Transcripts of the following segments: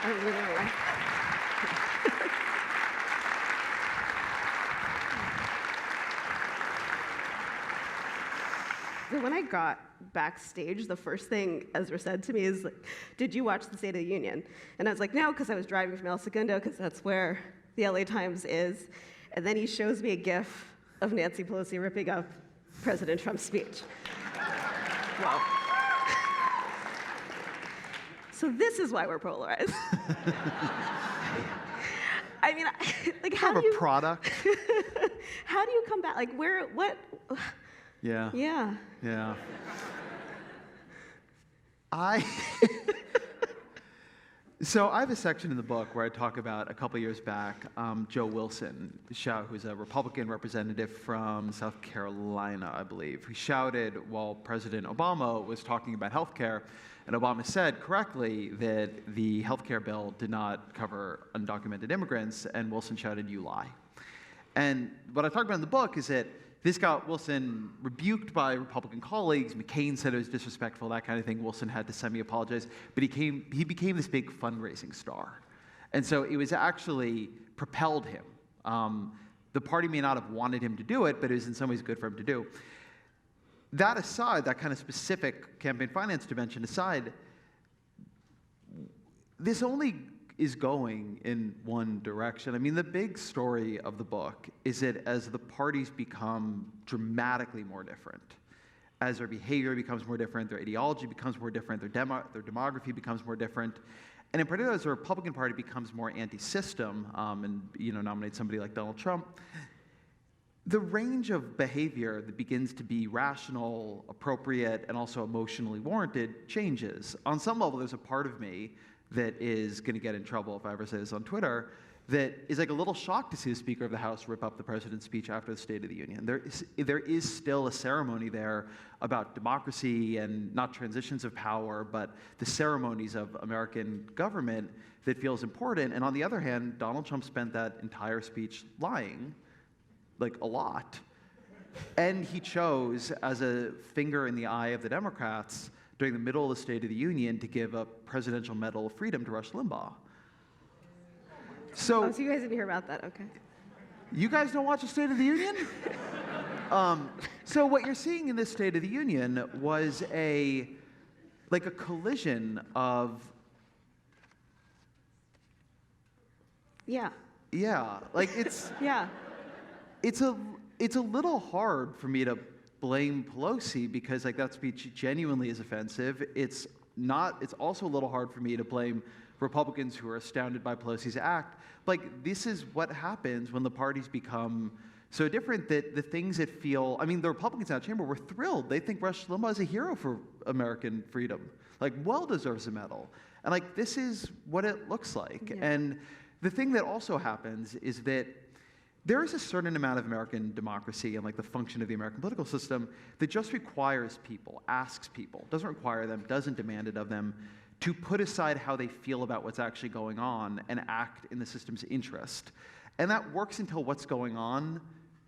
So when I got backstage, the first thing Ezra said to me is, like, did you watch the State of the Union? And I was like, no, because I was driving from El Segundo, because that's where the LA Times is. And then he shows me a GIF of Nancy Pelosi ripping up President Trump's speech. Wow. So this is why we're polarized. I mean, like, how do you... a product. How do you come back? Like, what... Yeah. Yeah. Yeah. So I have a section in the book where I talk about a couple years back, Joe Wilson, who's a Republican representative from South Carolina, I believe. He shouted while President Obama was talking about health care, and Obama said correctly that the health care bill did not cover undocumented immigrants, and Wilson shouted, "You lie." And what I talk about in the book is that this got Wilson rebuked by Republican colleagues. McCain said it was disrespectful, that kind of thing. Wilson had to semi-apologize. But he became this big fundraising star. And so it was actually propelled him. The party may not have wanted him to do it, but it was in some ways good for him to do. That aside, that kind of specific campaign finance dimension aside, this only is going in one direction. I mean, the big story of the book is that as the parties become dramatically more different, as their behavior becomes more different, their ideology becomes more different, their demography becomes more different, and in particular, as the Republican Party becomes more anti-system and nominates somebody like Donald Trump, the range of behavior that begins to be rational, appropriate, and also emotionally warranted changes. On some level, there's a part of me that is going to get in trouble if I ever say this on Twitter, that is like a little shocked to see the Speaker of the House rip up the President's speech after the State of the Union. There is still a ceremony there about democracy and not transitions of power, but the ceremonies of American government that feels important. And on the other hand, Donald Trump spent that entire speech lying, like a lot. And he chose, as a finger in the eye of the Democrats, during the middle of the State of the Union, to give a Presidential Medal of Freedom to Rush Limbaugh. So you guys didn't hear about that, okay. You guys don't watch the State of the Union? So what you're seeing in this State of the Union was a collision of... Yeah. Yeah, like it's... Yeah. It's a little hard for me to blame Pelosi because that speech genuinely is offensive. It's also a little hard for me to blame Republicans who are astounded by Pelosi's act. This is what happens when the parties become so different that the things that feel, I mean, the Republicans in that chamber were thrilled. They think Rush Limbaugh is a hero for American freedom, well deserves a medal. And this is what it looks like. Yeah. And the thing that also happens is that there is a certain amount of American democracy and the function of the American political system that just requires people, asks people, doesn't require them, doesn't demand it of them, to put aside how they feel about what's actually going on and act in the system's interest. And that works until what's going on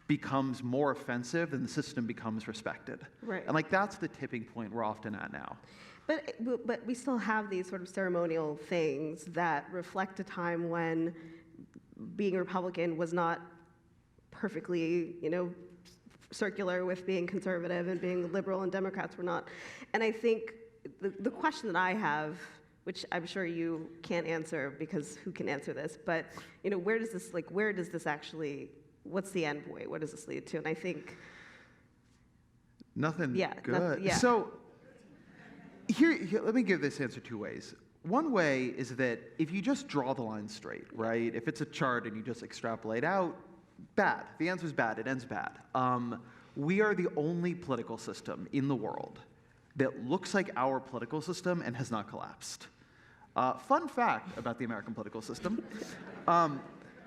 becomes more offensive and the system becomes respected. Right. And that's the tipping point we're often at now. But we still have these sort of ceremonial things that reflect a time when being a Republican was not perfectly, circular with being conservative and being liberal, and Democrats were not. And I think the question that I have, which I'm sure you can't answer because who can answer this, but where does this actually, what's the end point? What does this lead to? And I think nothing good. Nothing, yeah. So here, let me give this answer two ways. One way is that if you just draw the line straight, right? If it's a chart and you just extrapolate out, bad. The answer is bad. It ends bad. We are the only political system in the world that looks like our political system and has not collapsed. Fun fact about the American political system.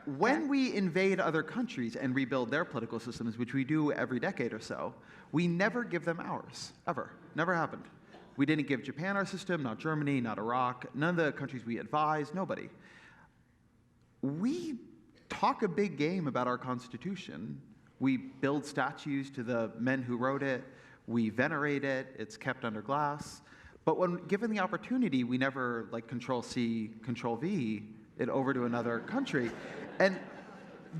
When we invade other countries and rebuild their political systems, which we do every decade or so, we never give them ours, ever. Never happened. We didn't give Japan our system, not Germany, not Iraq, none of the countries we advised, nobody. We talk a big game about our Constitution. We build statues to the men who wrote it. We venerate it. It's kept under glass. But when given the opportunity, we never like Control C, Control V it over to another country. And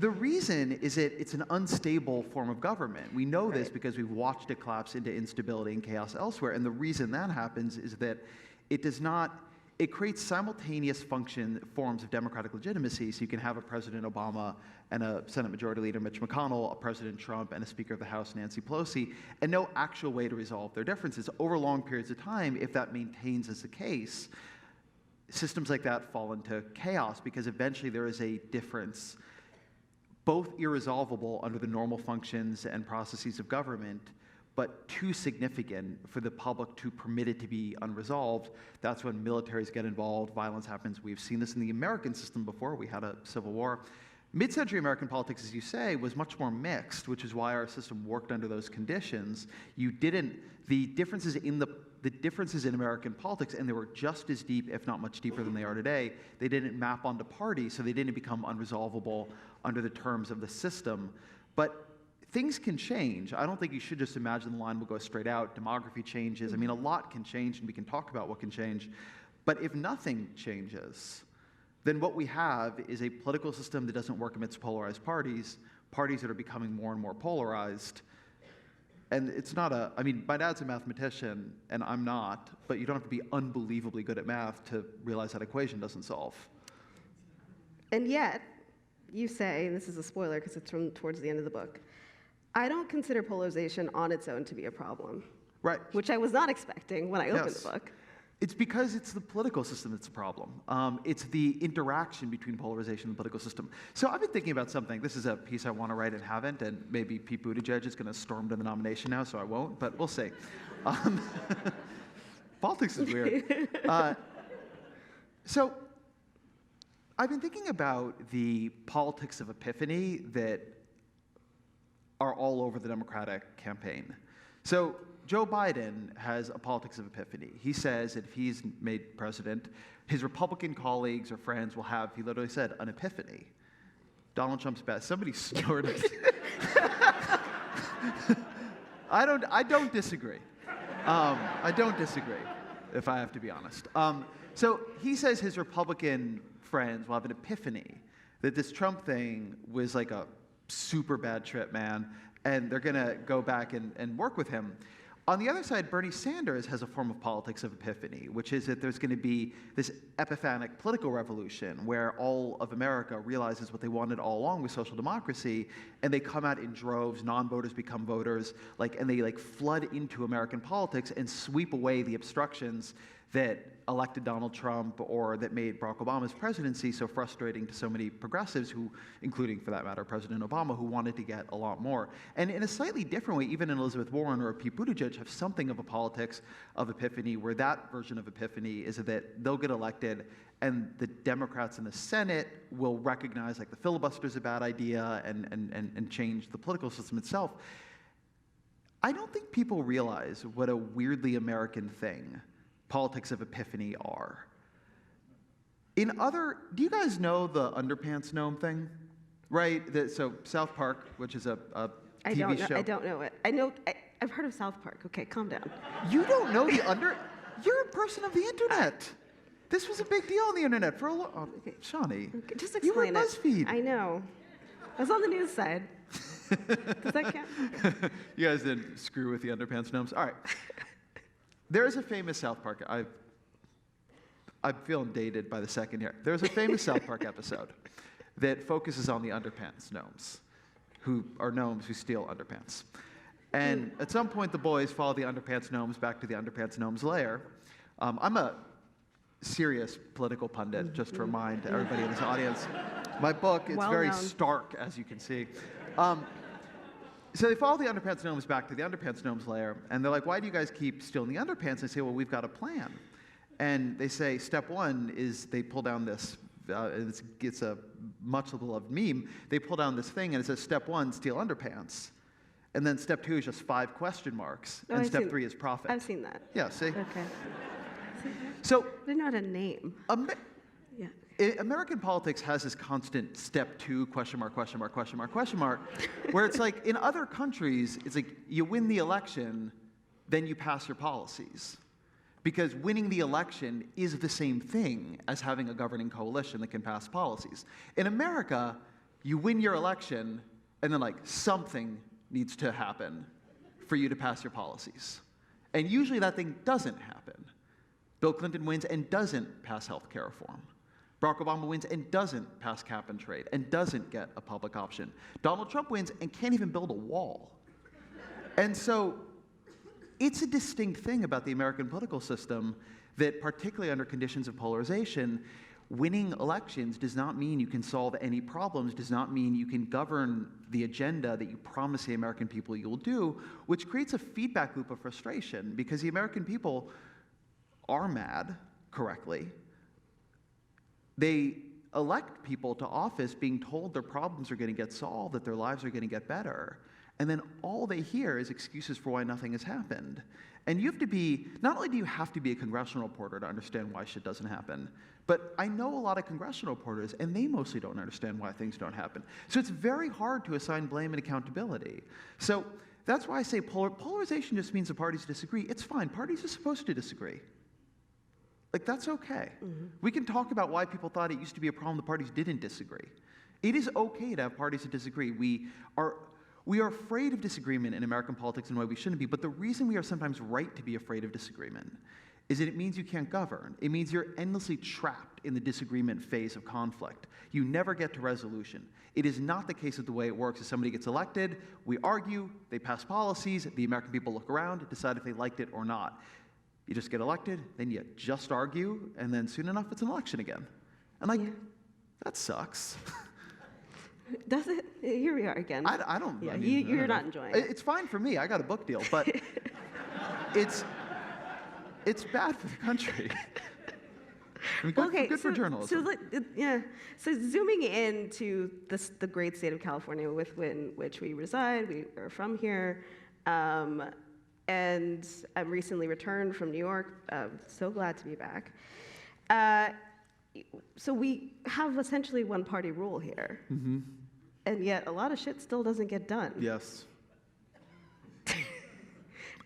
the reason is it's an unstable form of government. We know this because we've watched it collapse into instability and chaos elsewhere. And the reason that happens is that it creates simultaneous forms of democratic legitimacy. So you can have a President Obama and a Senate Majority Leader Mitch McConnell, a President Trump, and a Speaker of the House Nancy Pelosi, and no actual way to resolve their differences over long periods of time. If that maintains as the case, systems like that fall into chaos because eventually there is a difference, both irresolvable under the normal functions and processes of government, but too significant for the public to permit it to be unresolved. That's when militaries get involved, violence happens. We've seen this in the American system before. We had a civil war. Mid-century American politics, as you say, was much more mixed, which is why our system worked under those conditions. The differences in American politics, and they were just as deep, if not much deeper than they are today, they didn't map onto parties, so they didn't become unresolvable under the terms of the system. But things can change. I don't think you should just imagine the line will go straight out. Demography changes. I mean, a lot can change, and we can talk about what can change. But if nothing changes, then what we have is a political system that doesn't work amidst polarized parties that are becoming more and more polarized. And it's not I mean, my dad's a mathematician, and I'm not, but you don't have to be unbelievably good at math to realize that equation doesn't solve. And yet, you say, and this is a spoiler because it's from towards the end of the book, I don't consider polarization on its own to be a problem. Right. Which I was not expecting when I opened the book. It's because it's the political system that's a problem. It's the interaction between polarization and the political system. So I've been thinking about something. This is a piece I want to write and haven't, and maybe Pete Buttigieg is going to storm to the nomination now, so I won't, but we'll see. Politics is weird. So I've been thinking about the politics of epiphany that are all over the Democratic campaign. So Joe Biden has a politics of epiphany. He says that if he's made president, his Republican colleagues or friends will have, he literally said, an epiphany. Donald Trump's best. Somebody snorted. I don't disagree. I don't disagree, if I have to be honest. So he says his Republican friends will have an epiphany that this Trump thing was like a super bad trip, man, and they're going to go back and work with him. On the other side, Bernie Sanders has a form of politics of epiphany, which is that there's going to be this epiphanic political revolution where all of America realizes what they wanted all along with social democracy, and they come out in droves, non-voters become voters, and they flood into American politics and sweep away the obstructions that elected Donald Trump or that made Barack Obama's presidency so frustrating to so many progressives who, including for that matter, President Obama, who wanted to get a lot more. And in a slightly different way, even Elizabeth Warren or Pete Buttigieg have something of a politics of epiphany where that version of epiphany is that they'll get elected and the Democrats in the Senate will recognize the filibuster is a bad idea and change the political system itself. I don't think people realize what a weirdly American thing politics of epiphany are. Do you guys know the underpants gnome thing? Right? So South Park, which is a TV show. I don't know it. I've heard of South Park. Okay, calm down. You don't know you're a person of the internet. This was a big deal on the internet for a long. Okay, Shani, okay, just explain you were BuzzFeed. I know. I was on the news side. Does that count? You guys didn't screw with the underpants gnomes. All right. There is a famous South Park. I'm feeling dated by the second here. There's a famous South Park episode that focuses on the underpants gnomes, who are gnomes who steal underpants. And at some point, the boys follow the underpants gnomes back to the underpants gnomes' lair. I'm a serious political pundit, just to remind everybody in this audience. My book, it's very stark, as you can see. So they follow the underpants gnomes back to the underpants gnomes' lair, and they're like, why do you guys keep stealing the underpants? And they say, well, we've got a plan. And they say, step one is they pull down this, it's a much beloved meme, they pull down this thing and it says, step one, steal underpants. And then step two is just 5 question marks, and step 3 is profit. I've seen that. Yeah, see? Okay. So, they're not a name. Yeah. American politics has this constant step 2, question mark, question mark, question mark, question mark, where it's like in other countries, it's like you win the election, then you pass your policies. because winning the election is the same thing as having a governing coalition that can pass policies. In America, you win your election, and then like something needs to happen for you to pass your policies. And usually that thing doesn't happen. Bill Clinton wins and doesn't pass health care reform. Barack Obama wins and doesn't pass cap and trade and doesn't get a public option. Donald Trump wins and can't even build a wall. And so it's a distinct thing about the American political system that, particularly under conditions of polarization, winning elections does not mean you can solve any problems, does not mean you can govern the agenda that you promise the American people you will do, which creates a feedback loop of frustration because the American people are mad, correctly. They elect people to office being told their problems are going to get solved, that their lives are going to get better. And then all they hear is excuses for why nothing has happened. And you have to be, not only do you have to be a congressional reporter to understand why shit doesn't happen, but I know a lot of congressional reporters, and they mostly don't understand why things don't happen. So it's very hard to assign blame and accountability. So that's why I say polarization just means the parties disagree. It's fine. Parties are supposed to disagree. Like, that's okay. Mm-hmm. We can talk about why people thought it used to be a problem the parties didn't disagree. It is okay to have parties that disagree. We are afraid of disagreement in American politics in a way we shouldn't be, but the reason we are sometimes right to be afraid of disagreement is that it means you can't govern. It means you're endlessly trapped in the disagreement phase of conflict. You never get to resolution. It is not the case that the way it works is somebody gets elected, we argue, they pass policies, the American people look around, decide if they liked it or not. You just get elected, then you just argue, and then soon enough it's an election again. And like, that sucks. Does it? Here we are again. I don't. Yeah, I mean, you're not enjoying it. It's fine for me. I got a book deal, but it's bad for the country. I mean, good for journalism. So zooming into the great state of California, within which we reside, we are from here, and I'm recently returned from New York. So glad to be back. So we have essentially one-party rule here. Mm-hmm. And yet a lot of shit still doesn't get done. Yes.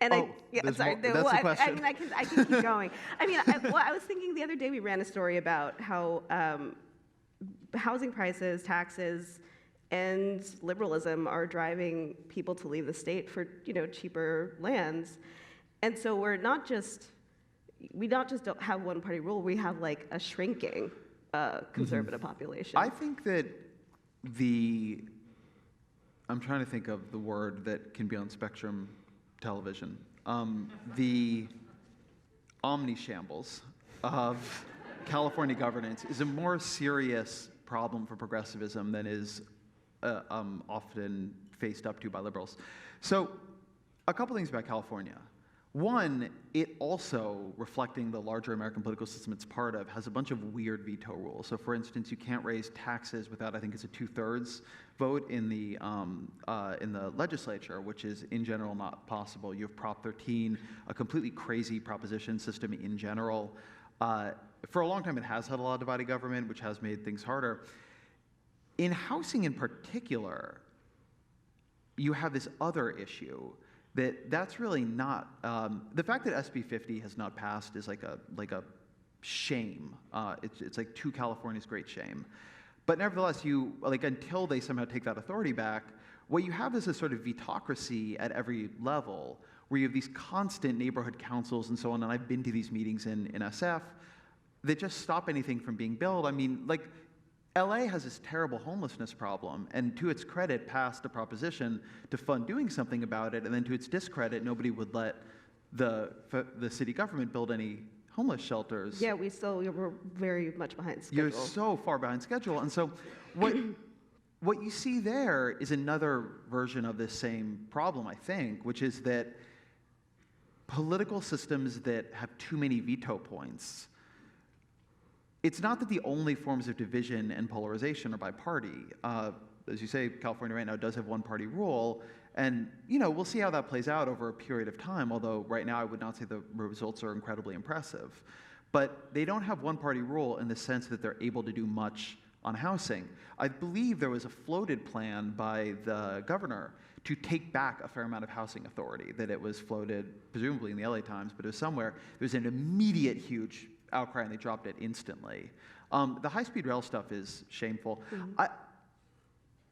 And that's the question. I can keep going. I mean, I was thinking the other day we ran a story about how housing prices, taxes, and liberalism are driving people to leave the state for cheaper lands. And so we not just don't have one-party rule, we have like a shrinking conservative population. I think that I'm trying to think of the word that can be on Spectrum television. The omnishambles of California governance is a more serious problem for progressivism than is often faced up to by liberals. So a couple things about California. One, it also, reflecting the larger American political system it's part of, has a bunch of weird veto rules. So for instance, you can't raise taxes without, I think it's a 2/3 vote in the legislature, which is in general not possible. You have Prop 13, a completely crazy proposition system in general. For a long time it has had a lot of divided government, which has made things harder. In housing in particular, you have this other issue that's really not, the fact that SB 50 has not passed is like a shame. It's like to California's great shame. But nevertheless, until they somehow take that authority back, what you have is a sort of vetocracy at every level, where you have these constant neighborhood councils and so on, and I've been to these meetings in SF, that just stop anything from being built. I mean, like, LA has this terrible homelessness problem, and to its credit, passed a proposition to fund doing something about it, and then to its discredit, nobody would let the city government build any homeless shelters. Yeah, we're very much behind schedule. You're so far behind schedule, and so what you see there is another version of this same problem, I think, which is that political systems that have too many veto points. It's not that the only forms of division and polarization are by party. As you say, California right now does have one-party rule, and we'll see how that plays out over a period of time, although right now I would not say the results are incredibly impressive. But they don't have one-party rule in the sense that they're able to do much on housing. I believe there was a floated plan by the governor to take back a fair amount of housing authority, that it was floated, presumably in the LA Times, but it was somewhere. There was an immediate huge outcry, and they dropped it instantly. The high-speed rail stuff is shameful.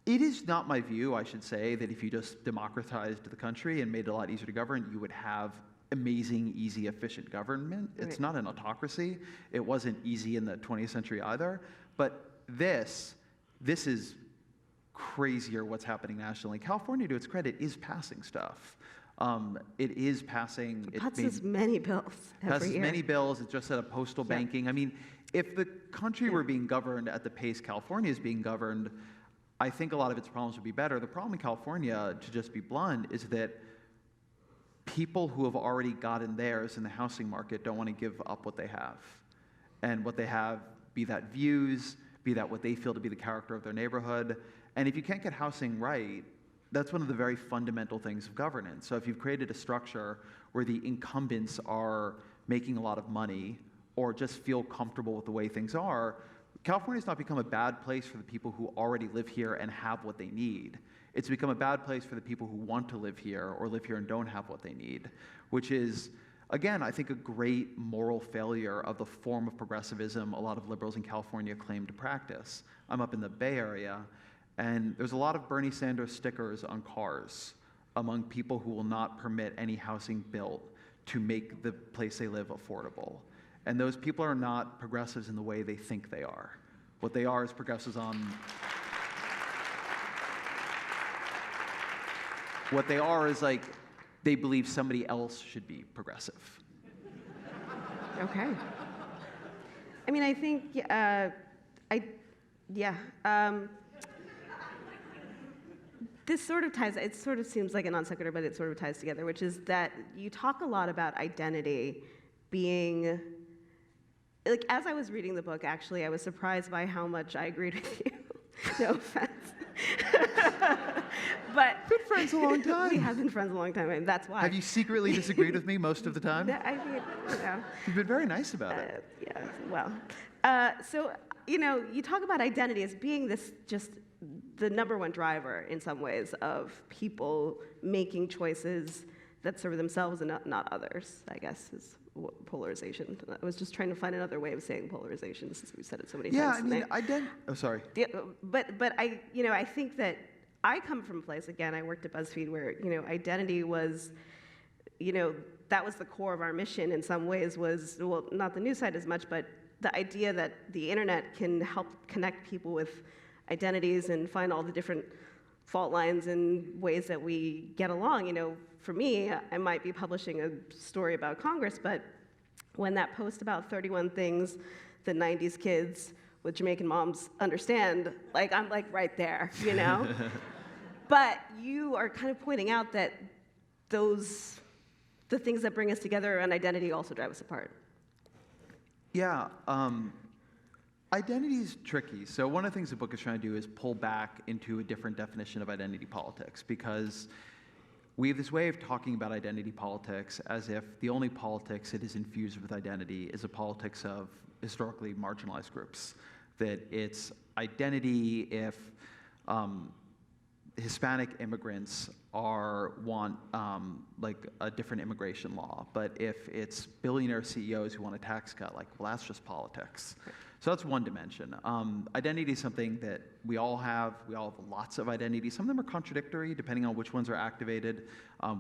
It is not my view, I should say, that if you just democratized the country and made it a lot easier to govern, you would have amazing, easy, efficient government. It's not an autocracy. It wasn't easy in the 20th century either. But this is crazier what's happening nationally. California, to its credit, is passing stuff. It is passing. It passes many bills every year. Many bills. It just set up postal banking. I mean, if the country were being governed at the pace California is being governed, I think a lot of its problems would be better. The problem in California, to just be blunt, is that people who have already gotten theirs in the housing market don't want to give up what they have. And what they have, be that views, be that what they feel to be the character of their neighborhood. And if you can't get housing right, that's one of the very fundamental things of governance. So if you've created a structure where the incumbents are making a lot of money or just feel comfortable with the way things are, California's not become a bad place for the people who already live here and have what they need. It's become a bad place for the people who want to live here or live here and don't have what they need, which is, again, I think a great moral failure of the form of progressivism a lot of liberals in California claim to practice. I'm up in the Bay Area, and there's a lot of Bernie Sanders stickers on cars among people who will not permit any housing built to make the place they live affordable. And those people are not progressives in the way they think they are. What they are is progressives on... What they are is like, they believe somebody else should be progressive. Okay. I mean, I think, this sort of ties, it sort of seems like a non sequitur, but it sort of ties together, which is that you talk a lot about identity being, like, as I was reading the book, actually, I was surprised by how much I agreed with you. No offense. But been friends a long time. We have been friends a long time, and that's why. Have you secretly disagreed with me most of the time? I mean, You've been very nice about it. Yeah, well. So, you talk about identity as being this just the number one driver in some ways of people making choices that serve themselves and not others, I guess, is polarization. I was just trying to find another way of saying polarization since we've said it so many times. Yeah, I mean, oh, sorry. Yeah, but I think that I come from a place, again, I worked at BuzzFeed where, identity was, that was the core of our mission in some ways was, well, not the news side as much, but the idea that the internet can help connect people with identities and find all the different fault lines and ways that we get along. For me, I might be publishing a story about Congress, but when that post about 31 things the 90s kids with Jamaican moms understand, I'm right there, But you are kind of pointing out that the things that bring us together and identity also drive us apart. Yeah, identity is tricky. So one of the things the book is trying to do is pull back into a different definition of identity politics, because we have this way of talking about identity politics as if the only politics that is infused with identity is a politics of historically marginalized groups. That it's identity if Hispanic immigrants want a different immigration law, but if it's billionaire CEOs who want a tax cut, well, that's just politics. Right. So that's one dimension. Identity is something that we all have. We all have lots of identities. Some of them are contradictory, depending on which ones are activated.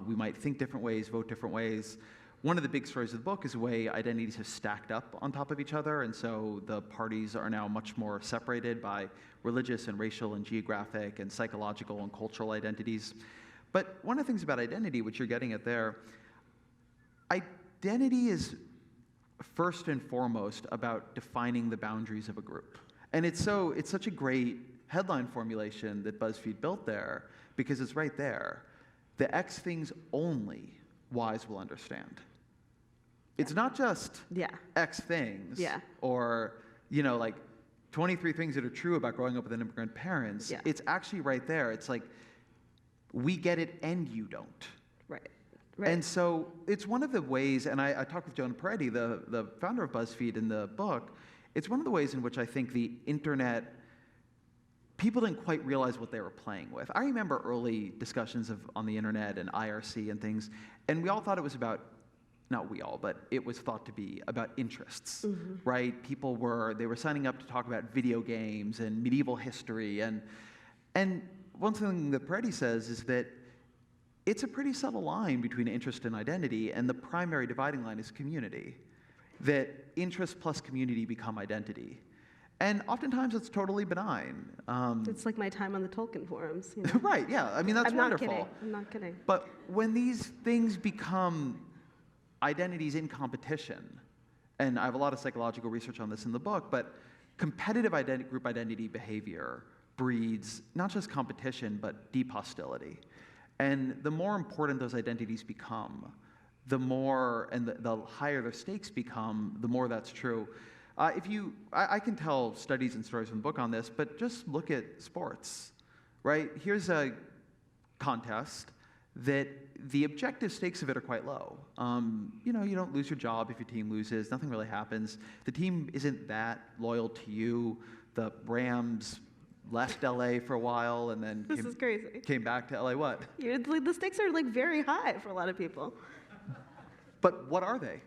We might think different ways, vote different ways. One of the big stories of the book is the way identities have stacked up on top of each other, and so the parties are now much more separated by religious and racial and geographic and psychological and cultural identities. But one of the things about identity, which you're getting at there, identity is first and foremost about defining the boundaries of a group. And it's such a great headline formulation that BuzzFeed built there, because it's right there. The X things only Ys will understand. It's not just X things or, 23 things that are true about growing up with immigrant parents. Yeah. It's actually right there. It's like, we get it and you don't. Right. And so it's one of the ways, and I talked with Jonah Peretti, the founder of BuzzFeed, in the book. It's one of the ways in which I think the internet people didn't quite realize what they were playing with. I remember early discussions on the internet and IRC and things, and we all thought it was about, not we all, but it was thought to be about interests, right? They were signing up to talk about video games and medieval history, and one thing that Peretti says is that it's a pretty subtle line between interest and identity, and the primary dividing line is community. That interest plus community become identity. And oftentimes it's totally benign. It's like my time on the Tolkien forums. You know? Right, yeah, I mean, that's wonderful. I'm not kidding. But when these things become identities in competition, and I have a lot of psychological research on this in the book, but competitive group identity behavior breeds not just competition, but deep hostility. And the more important those identities become, the more, and the higher the stakes become, the more that's true. I can tell studies and stories from the book on this, but just look at sports, right? Here's a contest that the objective stakes of it are quite low. You don't lose your job if your team loses. Nothing really happens. The team isn't that loyal to you. The Rams left LA for a while and then came back to LA. What? The stakes are like very high for a lot of people. But what are they?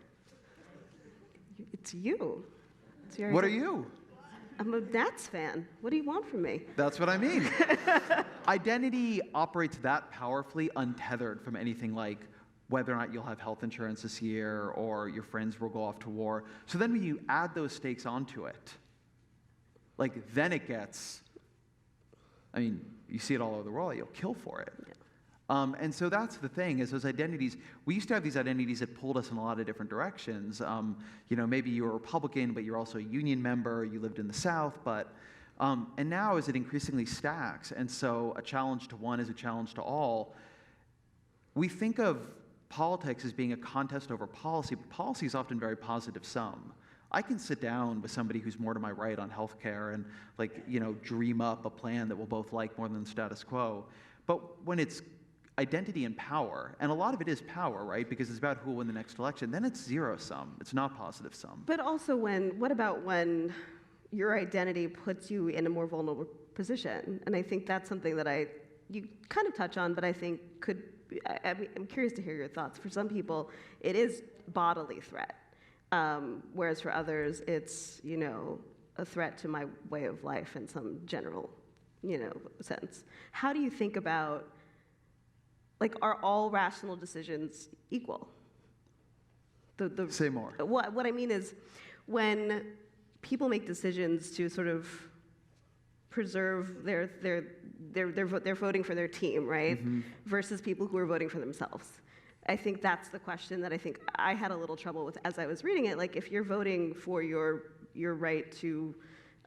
It's you. What are you? I'm a Nats fan. What do you want from me? That's what I mean. Identity operates that powerfully untethered from anything like whether or not you'll have health insurance this year or your friends will go off to war. So then when you add those stakes onto it, then it gets, you see it all over the world, you'll kill for it. Yeah. And so that's the thing, is those identities, we used to have these identities that pulled us in a lot of different directions. Maybe you were a Republican, but you're also a union member, you lived in the South, and now as it increasingly stacks, and so a challenge to one is a challenge to all, we think of politics as being a contest over policy, but policy is often very positive sum. I can sit down with somebody who's more to my right on healthcare and dream up a plan that we'll both like more than the status quo. But when it's identity and power, and a lot of it is power, right? Because it's about who will win the next election, then it's zero sum. It's not positive sum. But also what about when your identity puts you in a more vulnerable position? And I think that's something that you kind of touch on, but I think I'm curious to hear your thoughts. For some people, it is bodily threat, whereas for others, it's, a threat to my way of life in some general, sense. How do you think about, are all rational decisions equal? Say more. What I mean is, when people make decisions to sort of preserve they're voting for their team, right? Mm-hmm. Versus people who are voting for themselves. I think that's the question that I think I had a little trouble with as I was reading it. If you're voting for your right to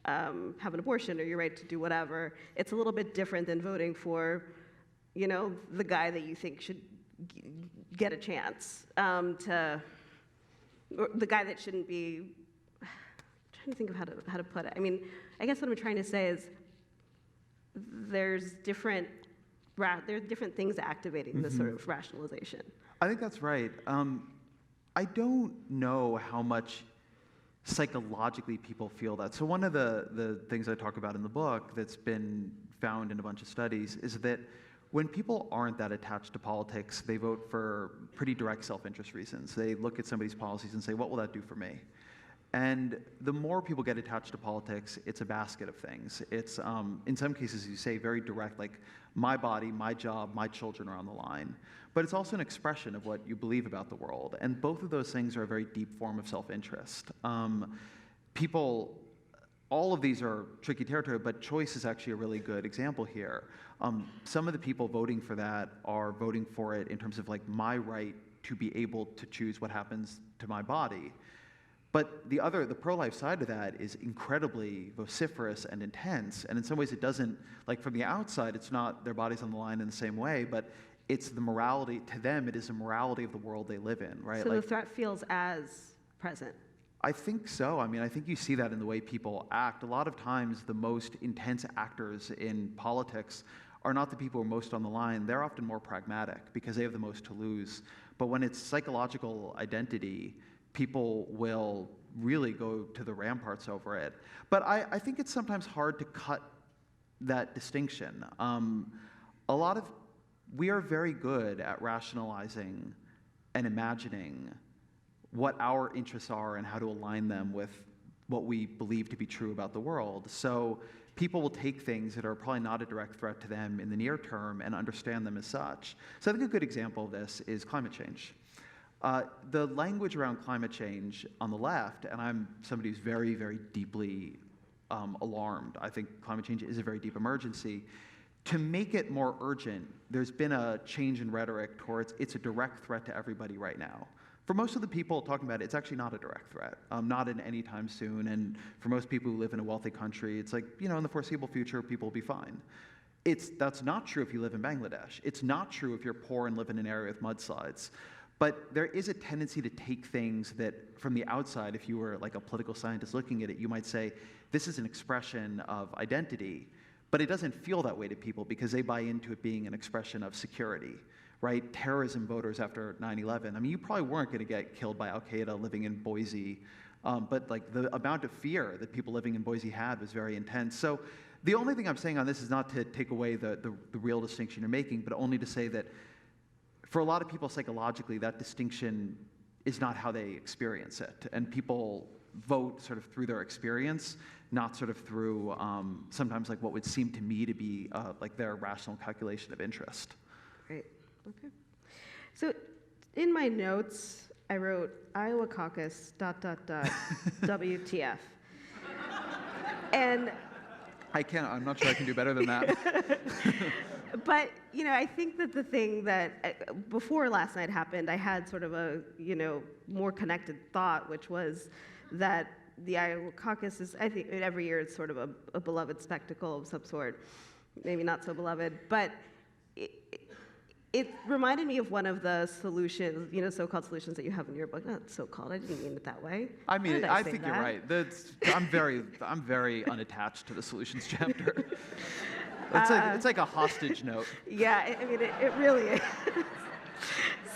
have an abortion or your right to do whatever, it's a little bit different than voting for, the guy that you think should get a chance or the guy that shouldn't be. I'm trying to think of how to put it. I guess what I'm trying to say is there's different things activating this sort of rationalization. I think that's right. I don't know how much psychologically people feel that. So one of the things I talk about in the book that's been found in a bunch of studies is that when people aren't that attached to politics, they vote for pretty direct self-interest reasons. They look at somebody's policies and say, what will that do for me? And the more people get attached to politics, it's a basket of things. It's, in some cases, you say, very direct, like my body, my job, my children are on the line. But it's also an expression of what you believe about the world. And both of those things are a very deep form of self-interest. All of these are tricky territory, but choice is actually a really good example here. Some of the people voting for that are voting for it in terms of my right to be able to choose what happens to my body. But the pro-life side of that is incredibly vociferous and intense, and in some ways it doesn't, from the outside, it's not their bodies on the line in the same way, but it's the morality, to them, it is the morality of the world they live in, right? So the threat feels as present. I think so. I think you see that in the way people act. A lot of times the most intense actors in politics are not the people who are most on the line. They're often more pragmatic because they have the most to lose. But when it's psychological identity, people will really go to the ramparts over it. But I think it's sometimes hard to cut that distinction. We are very good at rationalizing and imagining what our interests are and how to align them with what we believe to be true about the world. So people will take things that are probably not a direct threat to them in the near term and understand them as such. So I think a good example of this is climate change. The language around climate change on the left, and I'm somebody who's very, very deeply alarmed. I think climate change is a very deep emergency. To make it more urgent, there's been a change in rhetoric towards it's a direct threat to everybody right now. For most of the people talking about it, it's actually not a direct threat, not in any time soon. And for most people who live in a wealthy country, it's like, in the foreseeable future, people will be fine. That's not true if you live in Bangladesh. It's not true if you're poor and live in an area with mudslides. But there is a tendency to take things that, from the outside, if you were like a political scientist looking at it, you might say, this is an expression of identity. But it doesn't feel that way to people because they buy into it being an expression of security, right? Terrorism voters after 9/11. I mean, you probably weren't going to get killed by Al-Qaeda living in Boise, but like the amount of fear that people living in Boise had was very intense. So the only thing I'm saying on this is not to take away the real distinction you're making, but only to say that for a lot of people psychologically, that distinction is not how they experience it. And people vote sort of through their experience, not sort of through sometimes like what would seem to me to be like their rational calculation of interest. Great. Okay. So in my notes, I wrote Iowa caucus ... WTF. And I'm not sure I can do better than that. But, I think that the thing that, before last night happened, I had sort of a, more connected thought, which was that the Iowa caucus is, I think, every year it's sort of a beloved spectacle of some sort, maybe not so beloved, but it reminded me of one of the solutions, so-called solutions that you have in your book. Not so-called, I didn't mean it that way. I mean, I think you're right. I'm very unattached to the solutions chapter. It's like a hostage note. Yeah, I mean, it really is.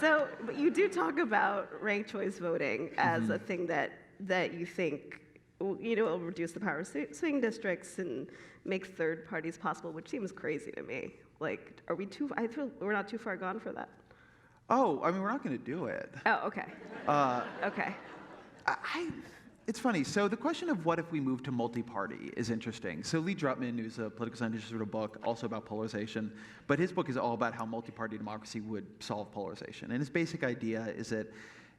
So, but you do talk about ranked choice voting as a thing that you think, will reduce the power of swing districts and make third parties possible, which seems crazy to me. Like, I feel we're not too far gone for that. Oh, I mean, we're not going to do it. Oh, okay. Okay. It's funny. So the question of what if we move to multi-party is interesting. So Lee Drutman, who's a political scientist, wrote a book also about polarization, but his book is all about how multi-party democracy would solve polarization. And his basic idea is that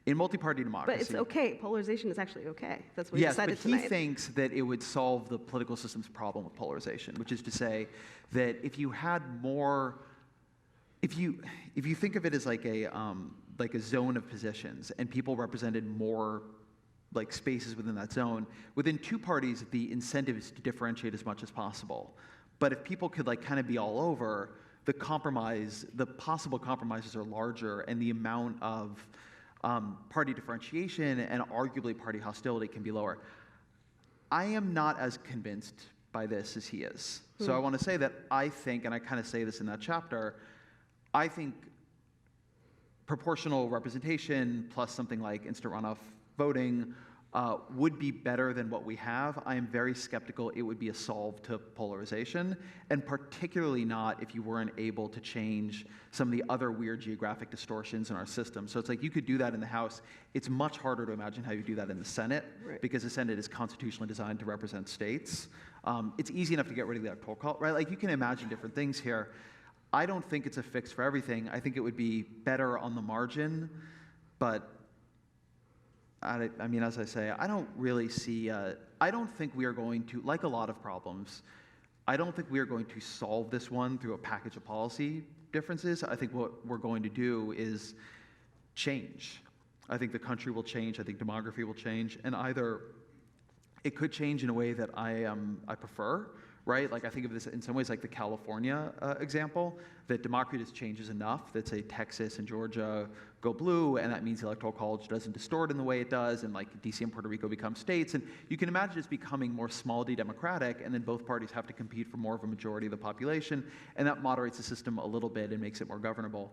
in multi-party democracy... But it's okay. Polarization is actually okay. That's what he decided tonight. Yes, but he thinks that it would solve the political system's problem with polarization, which is to say that if you had more... If you think of it as like a zone of positions and people represented more like spaces within that zone, within two parties, the incentive is to differentiate as much as possible. But if people could like kind of be all over, the possible compromises are larger, and the amount of party differentiation and arguably party hostility can be lower. I am not as convinced by this as he is. So I want to say that I think, and I kind of say this in that chapter, I think proportional representation plus something like instant runoff voting would be better than what we have. I am very skeptical it would be a solve to polarization, and particularly not if you weren't able to change some of the other weird geographic distortions in our system. So it's like you could do that in the House. It's much harder to imagine how you do that in the Senate, right, because the Senate is constitutionally designed to represent states. It's easy enough to get rid of the electoral college, right? Like you can imagine different things here. I don't think it's a fix for everything. I think it would be better on the margin, but I mean, as I say, I don't really see, I don't think we are going to, like a lot of problems, I don't think we are going to solve this one through a package of policy differences. I think what we're going to do is change. I think the country will change. I think demography will change. And either it could change in a way that I prefer, right? Like I think of this in some ways like the California example, that democracy just changes enough that say Texas and Georgia go blue, and that means the electoral college doesn't distort in the way it does, and like DC and Puerto Rico become states. And you can imagine it's becoming more small d democratic, and then both parties have to compete for more of a majority of the population, and that moderates the system a little bit and makes it more governable.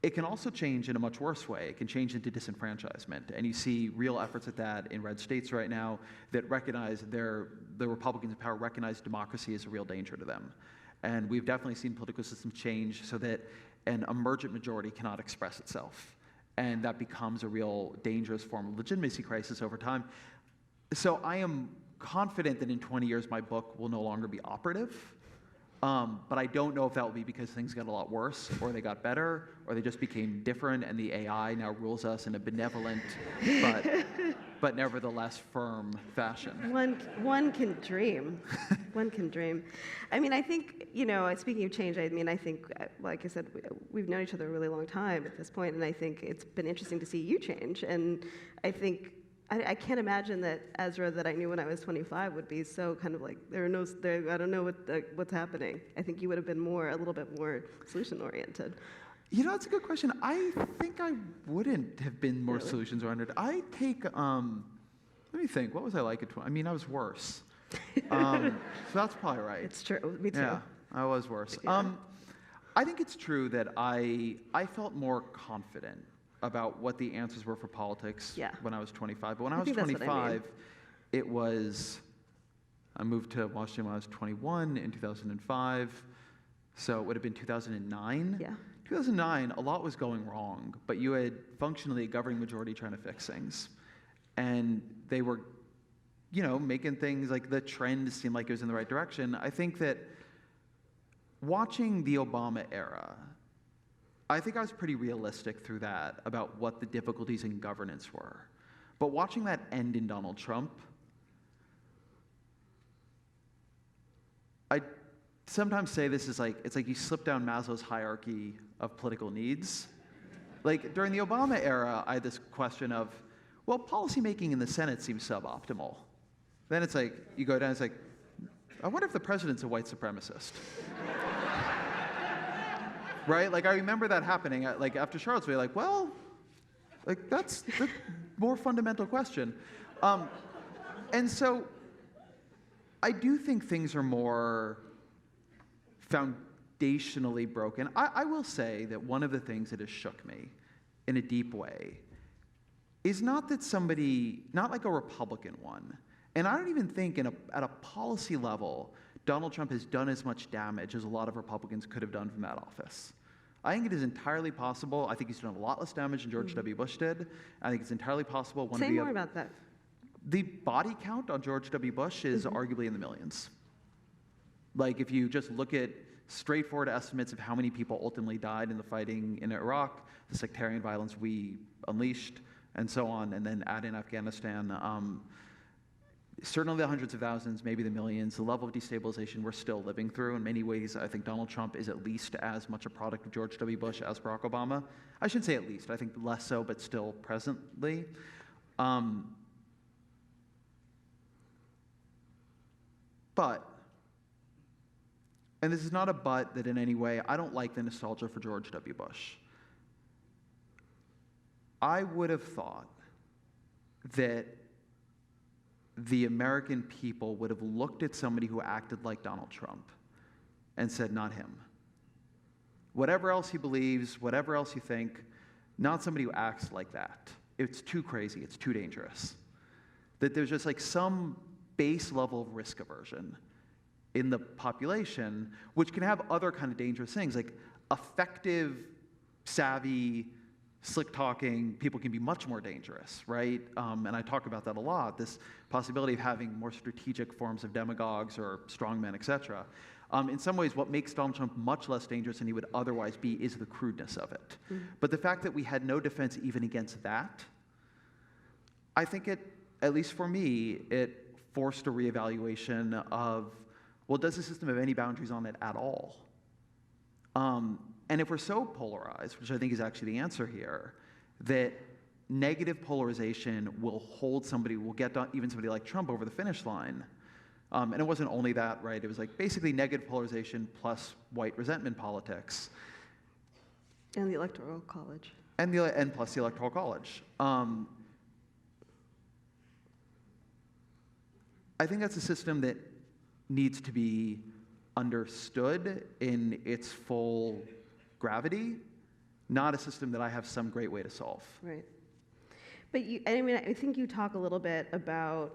it can also change in a much worse way. It can change into disenfranchisement. And you see real efforts at that in red states right now that recognize the Republicans in power recognize democracy as a real danger to them. And we've definitely seen political systems change so that an emergent majority cannot express itself. And that becomes a real dangerous form of legitimacy crisis over time. So I am confident that in 20 years my book will no longer be operative. But I don't know if that will be because things got a lot worse, or they got better, or they just became different, and the AI now rules us in a benevolent but nevertheless firm fashion. One can dream. One can dream. I mean, I think, speaking of change, I mean, I think, like I said, we've known each other a really long time at this point, and I think it's been interesting to see you change. And I think I can't imagine that Ezra that I knew when I was 25 would be so kind of like, I don't know what's happening. I think you would have been a little bit more solution-oriented. That's a good question. I think I wouldn't have been more solutions-oriented. I take, let me think, what was I like at 20? I mean, I was worse. So that's probably right. It's true, me too. Yeah, I was worse. Yeah. I think it's true that I felt more confident about what the answers were for politics when I was 25. But when I was 25, it was, I moved to Washington when I was 21 in 2005, so it would have been 2009. Yeah. 2009, a lot was going wrong, but you had functionally a governing majority trying to fix things. And they were, making things like the trend seemed like it was in the right direction. I think that watching the Obama era, I think I was pretty realistic through that about what the difficulties in governance were. But watching that end in Donald Trump, I sometimes say this is like, it's like you slip down Maslow's hierarchy of political needs. Like during the Obama era, I had this question of, well, policymaking in the Senate seems suboptimal. Then it's like, you go down, it's like, I wonder if the president's a white supremacist. Right? Like, I remember that happening, like, after Charlottesville, like, well, like, that's the more fundamental question. And so, I do think things are more foundationally broken. I will say that one of the things that has shook me in a deep way is not that somebody, not like a Republican one, and I don't even think at a policy level, Donald Trump has done as much damage as a lot of Republicans could have done from that office. I think it is entirely possible. I think he's done a lot less damage than George W. Bush did. I think it's entirely possible. Say more about that. The body count on George W. Bush is arguably in the millions. Like, if you just look at straightforward estimates of how many people ultimately died in the fighting in Iraq, the sectarian violence we unleashed, and so on, and then add in Afghanistan, certainly the hundreds of thousands, maybe the millions, the level of destabilization we're still living through. In many ways, I think Donald Trump is at least as much a product of George W. Bush as Barack Obama. I shouldn't say at least, I think less so, but still presently. But, and this is not a but that in any way, I don't like the nostalgia for George W. Bush. I would have thought that the American people would have looked at somebody who acted like Donald Trump and said, not him. Whatever else he believes, whatever else you think, not somebody who acts like that. It's too crazy, it's too dangerous. That there's just like some base level of risk aversion in the population, which can have other kind of dangerous things, like effective, savvy, slick-talking people can be much more dangerous, right? And I talk about that a lot, this possibility of having more strategic forms of demagogues or strongmen, et cetera. In some ways, what makes Donald Trump much less dangerous than he would otherwise be is the crudeness of it. But the fact that we had no defense even against that, I think it, at least for me, it forced a reevaluation of, well, does the system have any boundaries on it at all? And if we're so polarized, which I think is actually the answer here, that negative polarization will hold somebody, will get even somebody like Trump over the finish line. And it wasn't only that, right? It was like basically negative polarization plus white resentment politics. And the Electoral College. And plus the Electoral College. I think that's a system that needs to be understood in its full gravity. not a system that I have some great way to solve. Right. But I think you talk a little bit about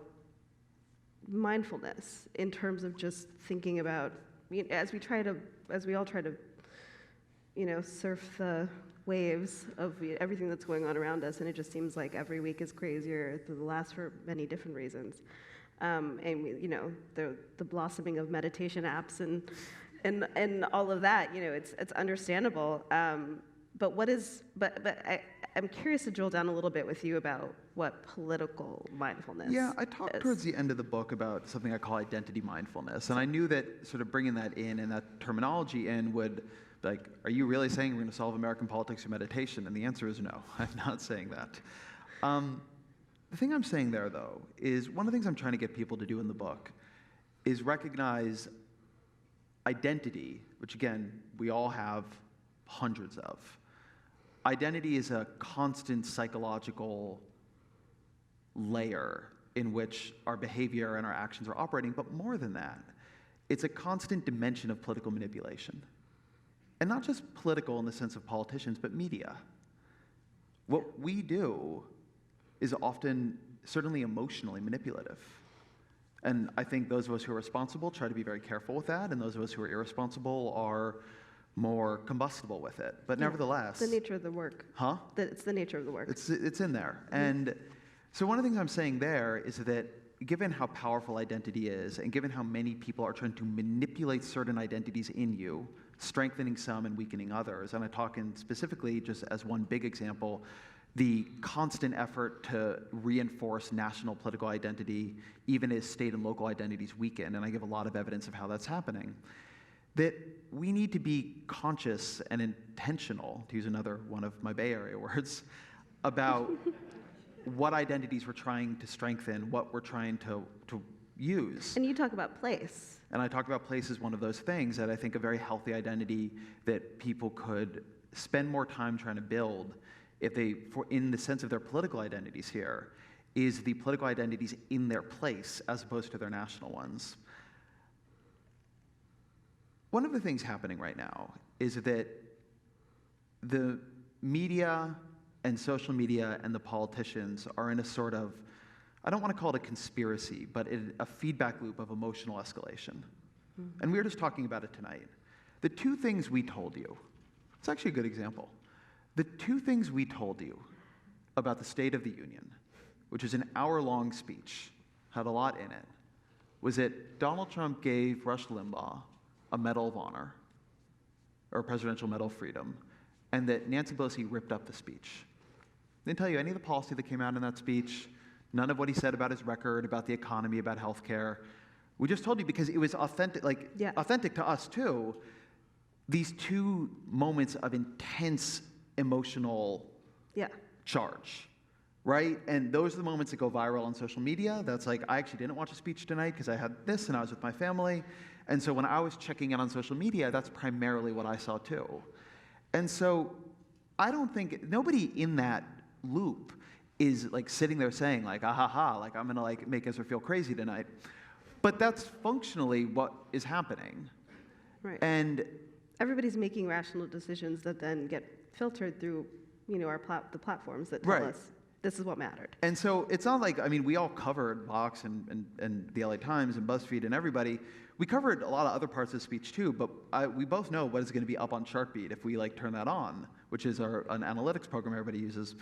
mindfulness in terms of just thinking about, as we all try to, surf the waves of everything that's going on around us, and it just seems like every week is crazier than the last for many different reasons. The blossoming of meditation apps and all of that, it's understandable. I'm curious to drill down a little bit with you about what political mindfulness is. Yeah, I talked towards the end of the book about something I call identity mindfulness, and I knew that sort of bringing that in and that terminology in would, like, are you really saying we're going to solve American politics through meditation? And the answer is no, I'm not saying that. The thing I'm saying there, though, is one of the things I'm trying to get people to do in the book is recognize identity, which again, we all have hundreds of. Identity is a constant psychological layer in which our behavior and our actions are operating, but more than that, it's a constant dimension of political manipulation. And not just political in the sense of politicians, but media. What we do is often certainly emotionally manipulative. And I think those of us who are responsible try to be very careful with that, and those of us who are irresponsible are more combustible with it. But nevertheless... It's the nature of the work. Huh? It's the nature of the work. It's in there. Mm-hmm. And so one of the things I'm saying there is that given how powerful identity is, and given how many people are trying to manipulate certain identities in you, strengthening some and weakening others, and I talk in specifically, just as one big example, the constant effort to reinforce national political identity, even as state and local identities weaken, and I give a lot of evidence of how that's happening, that we need to be conscious and intentional, to use another one of my Bay Area words, about what identities we're trying to strengthen, what we're trying to use. And you talk about place. And I talk about place as one of those things that I think a very healthy identity that people could spend more time trying to build if they, in the sense of their political identities here, is the political identities in their place as opposed to their national ones. One of the things happening right now is that the media and social media and the politicians are in a sort of, I don't want to call it a conspiracy, but a feedback loop of emotional escalation. Mm-hmm. And we were just talking about it tonight. The two things we told you, it's actually a good example. The two things we told you about the State of the Union, which is an hour-long speech, had a lot in it, was that Donald Trump gave Rush Limbaugh a Medal of Honor, or a Presidential Medal of Freedom, and that Nancy Pelosi ripped up the speech. Didn't tell you any of the policy that came out in that speech, none of what he said about his record, about the economy, about healthcare. We just told you because it was authentic, authentic to us too, these two moments of intense emotional charge, right? And those are the moments that go viral on social media. That's like, I actually didn't watch a speech tonight because I had this and I was with my family. And so when I was checking in on social media, that's primarily what I saw too. And so I don't think, nobody in that loop is like sitting there saying like, ah ha ha, like I'm gonna like make Ezra feel crazy tonight. But that's functionally what is happening. Right. And everybody's making rational decisions that then get filtered through, the platforms that tell us this is what mattered. And so it's not like, I mean, we all covered Vox and the LA Times and BuzzFeed and everybody. We covered a lot of other parts of the speech too, but we both know what is going to be up on Chartbeat if we like turn that on, which is an analytics program everybody uses.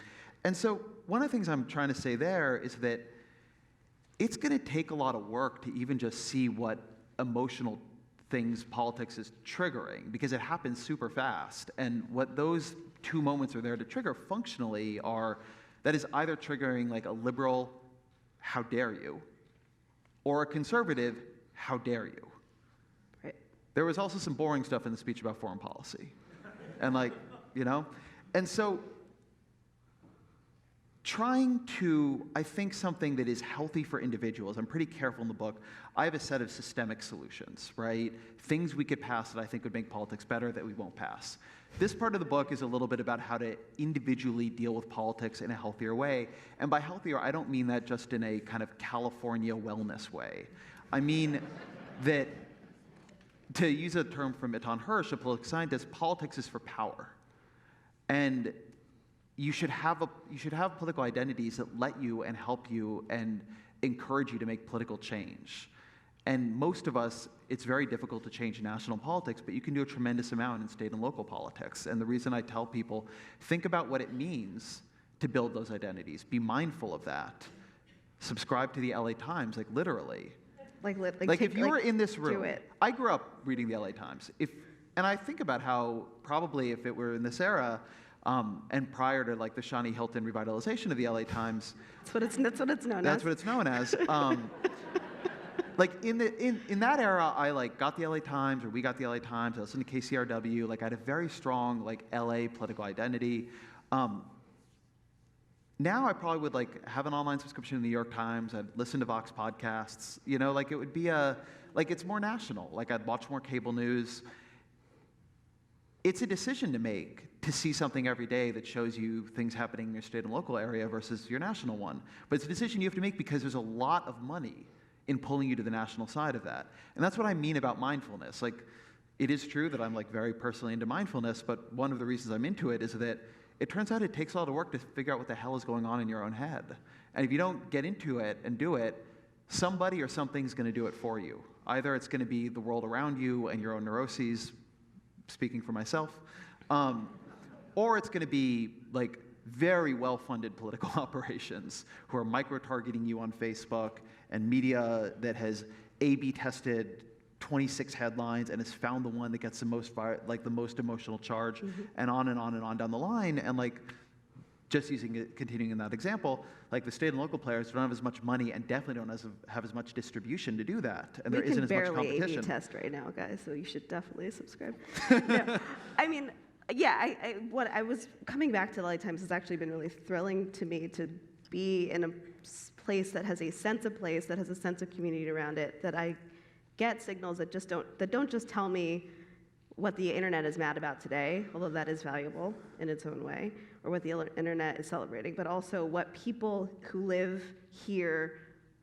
And so one of the things I'm trying to say there is that it's going to take a lot of work to even just see what emotional things politics is triggering, because it happens super fast. And what those two moments are there to trigger functionally are, that is either triggering like a liberal, how dare you, or a conservative, how dare you. Right. There was also some boring stuff in the speech about foreign policy. And like, and so trying to, I think something that is healthy for individuals, I'm pretty careful in the book, I have a set of systemic solutions, right? Things we could pass that I think would make politics better that we won't pass. This part of the book is a little bit about how to individually deal with politics in a healthier way. And by healthier, I don't mean that just in a kind of California wellness way. I mean that, to use a term from Eitan Hersh, a political scientist, politics is for power. And you should have political identities that let you and help you and encourage you to make political change. And most of us, it's very difficult to change national politics, but you can do a tremendous amount in state and local politics. And the reason I tell people, think about what it means to build those identities. Be mindful of that. Subscribe to the LA Times, like literally. Like if you were in this room, do it. I grew up reading the LA Times. And I think about how probably if it were in this era, and prior to like the Shani Hilton revitalization of the LA Times, That's what it's known as. That's what it's known as. Like in that era, I like got the LA Times, or we got the LA Times. I listened to KCRW. Like I had a very strong like LA political identity. Now I probably would like have an online subscription to the New York Times. I'd listen to Vox podcasts. You know, like it would be like it's more national. Like I'd watch more cable news. It's a decision to make to see something every day that shows you things happening in your state and local area versus your national one. But it's a decision you have to make because there's a lot of money in pulling you to the national side of that. And that's what I mean about mindfulness. Like, it is true that I'm like very personally into mindfulness, but one of the reasons I'm into it is that it turns out it takes a lot of work to figure out what the hell is going on in your own head. And if you don't get into it and do it, somebody or something's going to do it for you. Either it's going to be the world around you and your own neuroses, speaking for myself, or it's going to be like very well-funded political operations who are micro-targeting you on Facebook and media that has A/B tested 26 headlines and has found the one that gets the most the most emotional charge, and on and on and on down the line. And like, just continuing in that example, like the state and local players don't have as much money and definitely don't have as much distribution to do that, and there isn't as much competition. We can barely A/B test right now, guys, so you should definitely subscribe. No, I mean, yeah, what I was coming back to the LA Times has actually been really thrilling to me to be in a place that has a sense of place, that has a sense of community around it, that I get signals that don't just tell me what the internet is mad about today, although that is valuable in its own way, or what the internet is celebrating, but also what people who live here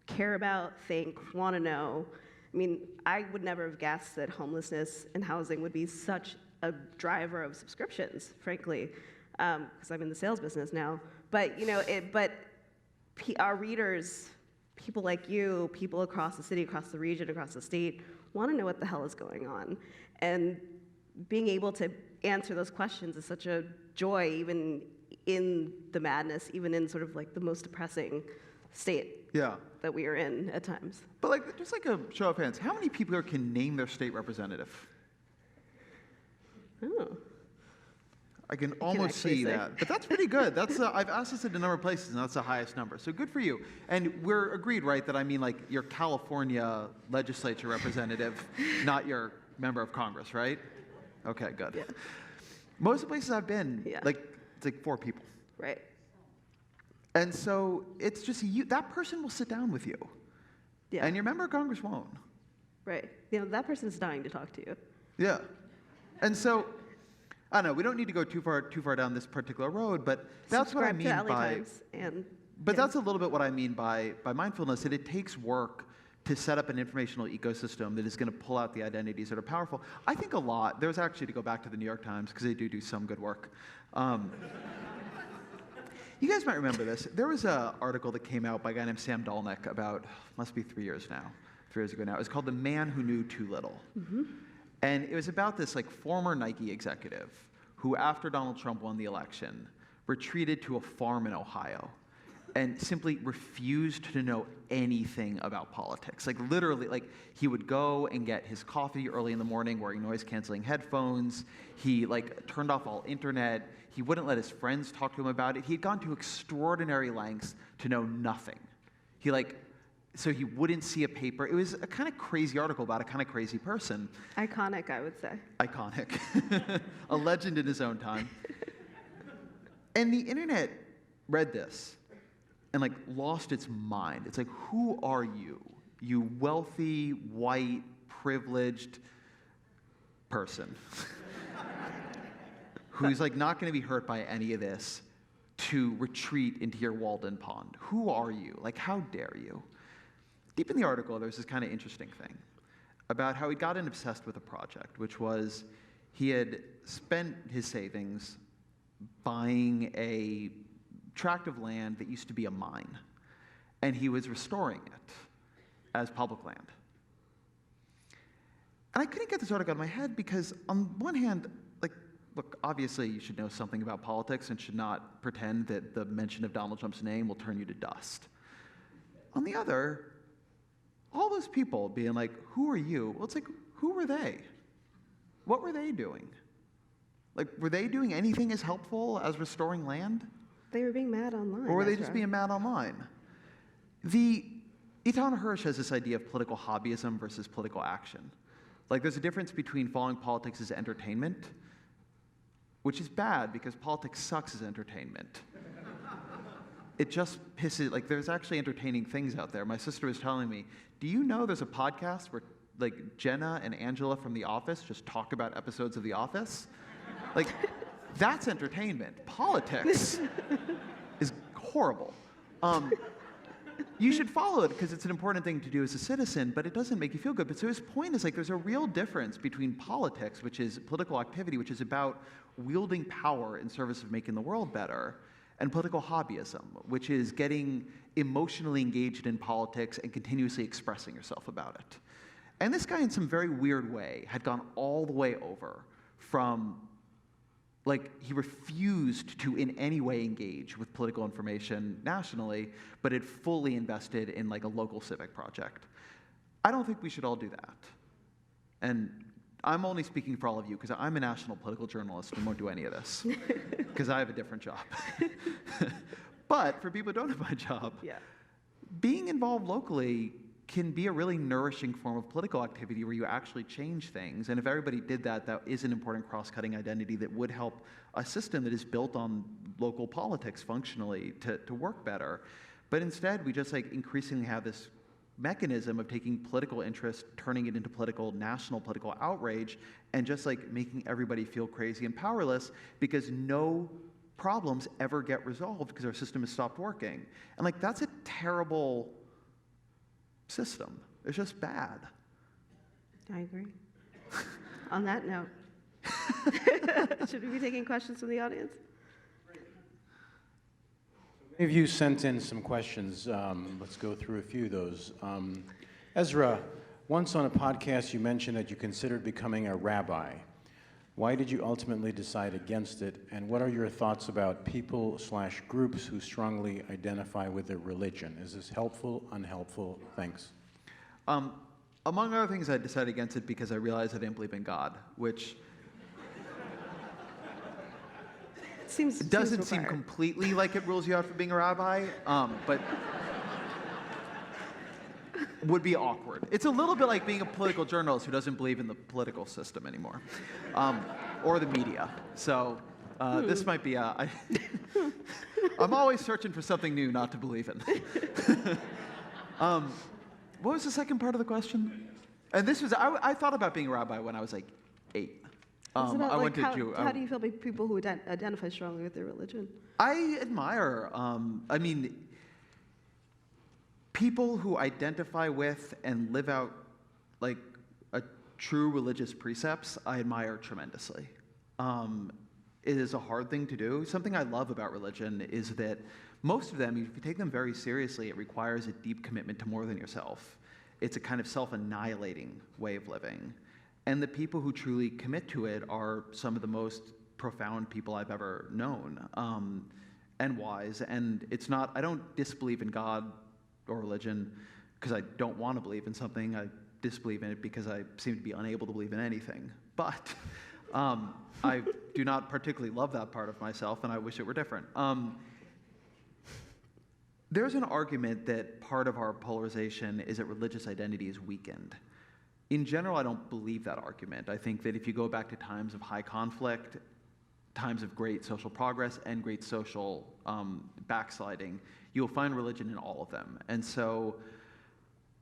care about, think, want to know. I mean, I would never have guessed that homelessness and housing would be such a driver of subscriptions, frankly, because I'm in the sales business now. But you know, our readers, people like you, people across the city, across the region, across the state, want to know what the hell is going on. And being able to answer those questions is such a joy, even in the madness, even in sort of like the most depressing state that we are in at times. But like, just like a show of hands, how many people here can name their state representative? Oh. I can almost see that, but that's pretty good. That's I've asked this at a number of places, and that's the highest number. So good for you. And we're agreed, right, that I mean like your California legislature representative, not your member of Congress, right? Okay, good. Yeah. Most of the places I've been, like it's like 4 people. Right. And so it's just that person will sit down with you. Yeah. And your member of Congress won't. Right. You know, that person's dying to talk to you. Yeah. And so, I don't know, we don't need to go too far down this particular road, but that's what I mean by. But that's a little bit what I mean by mindfulness. That it takes work to set up an informational ecosystem that is going to pull out the identities that are powerful. I think a lot. There's actually, to go back to the New York Times, because they do some good work. You guys might remember this. There was an article that came out by a guy named Sam Dolnick about, must be 3 years now, 3 years ago now. It was called "The Man Who Knew Too Little." And it was about this like former Nike executive who, after Donald Trump won the election, retreated to a farm in Ohio and simply refused to know anything about politics. Like literally, like he would go and get his coffee early in the morning wearing noise-canceling headphones. He like turned off all internet. He wouldn't let his friends talk to him about it. He had gone to extraordinary lengths to know nothing. So he wouldn't see a paper. It was a kind of crazy article about a kind of crazy person. Iconic, I would say. Iconic. A legend in his own time. And the internet read this and like lost its mind. It's like, who are you? You wealthy, white, privileged person who's like not going to be hurt by any of this to retreat into your walled-in pond. Who are you? Like, how dare you? Deep in the article, there's this kind of interesting thing about how he'd gotten obsessed with a project, which was he had spent his savings buying a tract of land that used to be a mine, and he was restoring it as public land. And I couldn't get this article out of my head because, on one hand, like, look, obviously you should know something about politics and should not pretend that the mention of Donald Trump's name will turn you to dust. On the other, all those people being like, who are you? Well, it's like, who were they? What were they doing? Like, were they doing anything as helpful as restoring land? They were being mad online. Or were they just being mad online? Eitan Hersh has this idea of political hobbyism versus political action. Like, there's a difference between following politics as entertainment, which is bad because politics sucks as entertainment. It just pisses, like, there's actually entertaining things out there. My sister was telling me, do you know there's a podcast where, like, Jenna and Angela from The Office just talk about episodes of The Office? Like, that's entertainment. Politics is horrible. You should follow it because it's an important thing to do as a citizen, but it doesn't make you feel good. But so his point is, like, there's a real difference between politics, which is political activity, which is about wielding power in service of making the world better, and political hobbyism, which is getting emotionally engaged in politics and continuously expressing yourself about it. And this guy, in some very weird way, had gone all the way over from, like, he refused to in any way engage with political information nationally, but had fully invested in, like, a local civic project. I don't think we should all do that. And I'm only speaking for all of you because I'm a national political journalist and won't do any of this because I have a different job. But for people who don't have my job, being involved locally can be a really nourishing form of political activity where you actually change things. And if everybody did that, that is an important cross-cutting identity that would help a system that is built on local politics functionally to work better. But instead, we just, like, increasingly have this mechanism of taking political interest, turning it into national political outrage, and just, like, making everybody feel crazy and powerless because no problems ever get resolved because our system has stopped working. And, like, that's a terrible system. It's just bad. I agree. On that note, should we be taking questions from the audience? Many of you sent in some questions. Let's go through a few of those. Ezra, once on a podcast you mentioned that you considered becoming a rabbi. Why did you ultimately decide against it? And what are your thoughts about people/groups who strongly identify with their religion? Is this helpful, unhelpful? Thanks. Among other things, I decided against it because I realized I didn't believe in God, which doesn't seem completely like it rules you out for being a rabbi, but would be awkward. It's a little bit like being a political journalist who doesn't believe in the political system anymore, or the media. So this might be I'm always searching for something new not to believe in. What was the second part of the question? And this was, I thought about being a rabbi when I was, like, 8. How do you feel about people who identify strongly with their religion? I admire, people who identify with and live out, like, a true religious precepts, I admire tremendously. It is a hard thing to do. Something I love about religion is that most of them, if you take them very seriously, it requires a deep commitment to more than yourself. It's a kind of self-annihilating way of living. And the people who truly commit to it are some of the most profound people I've ever known, and wise. And it's not, I don't disbelieve in God or religion because I don't want to believe in something. I disbelieve in it because I seem to be unable to believe in anything. But I do not particularly love that part of myself, and I wish it were different. There's an argument that part of our polarization is that religious identity is weakened. In general, I don't believe that argument. I think that if you go back to times of high conflict, times of great social progress, and great social backsliding, you'll find religion in all of them. And so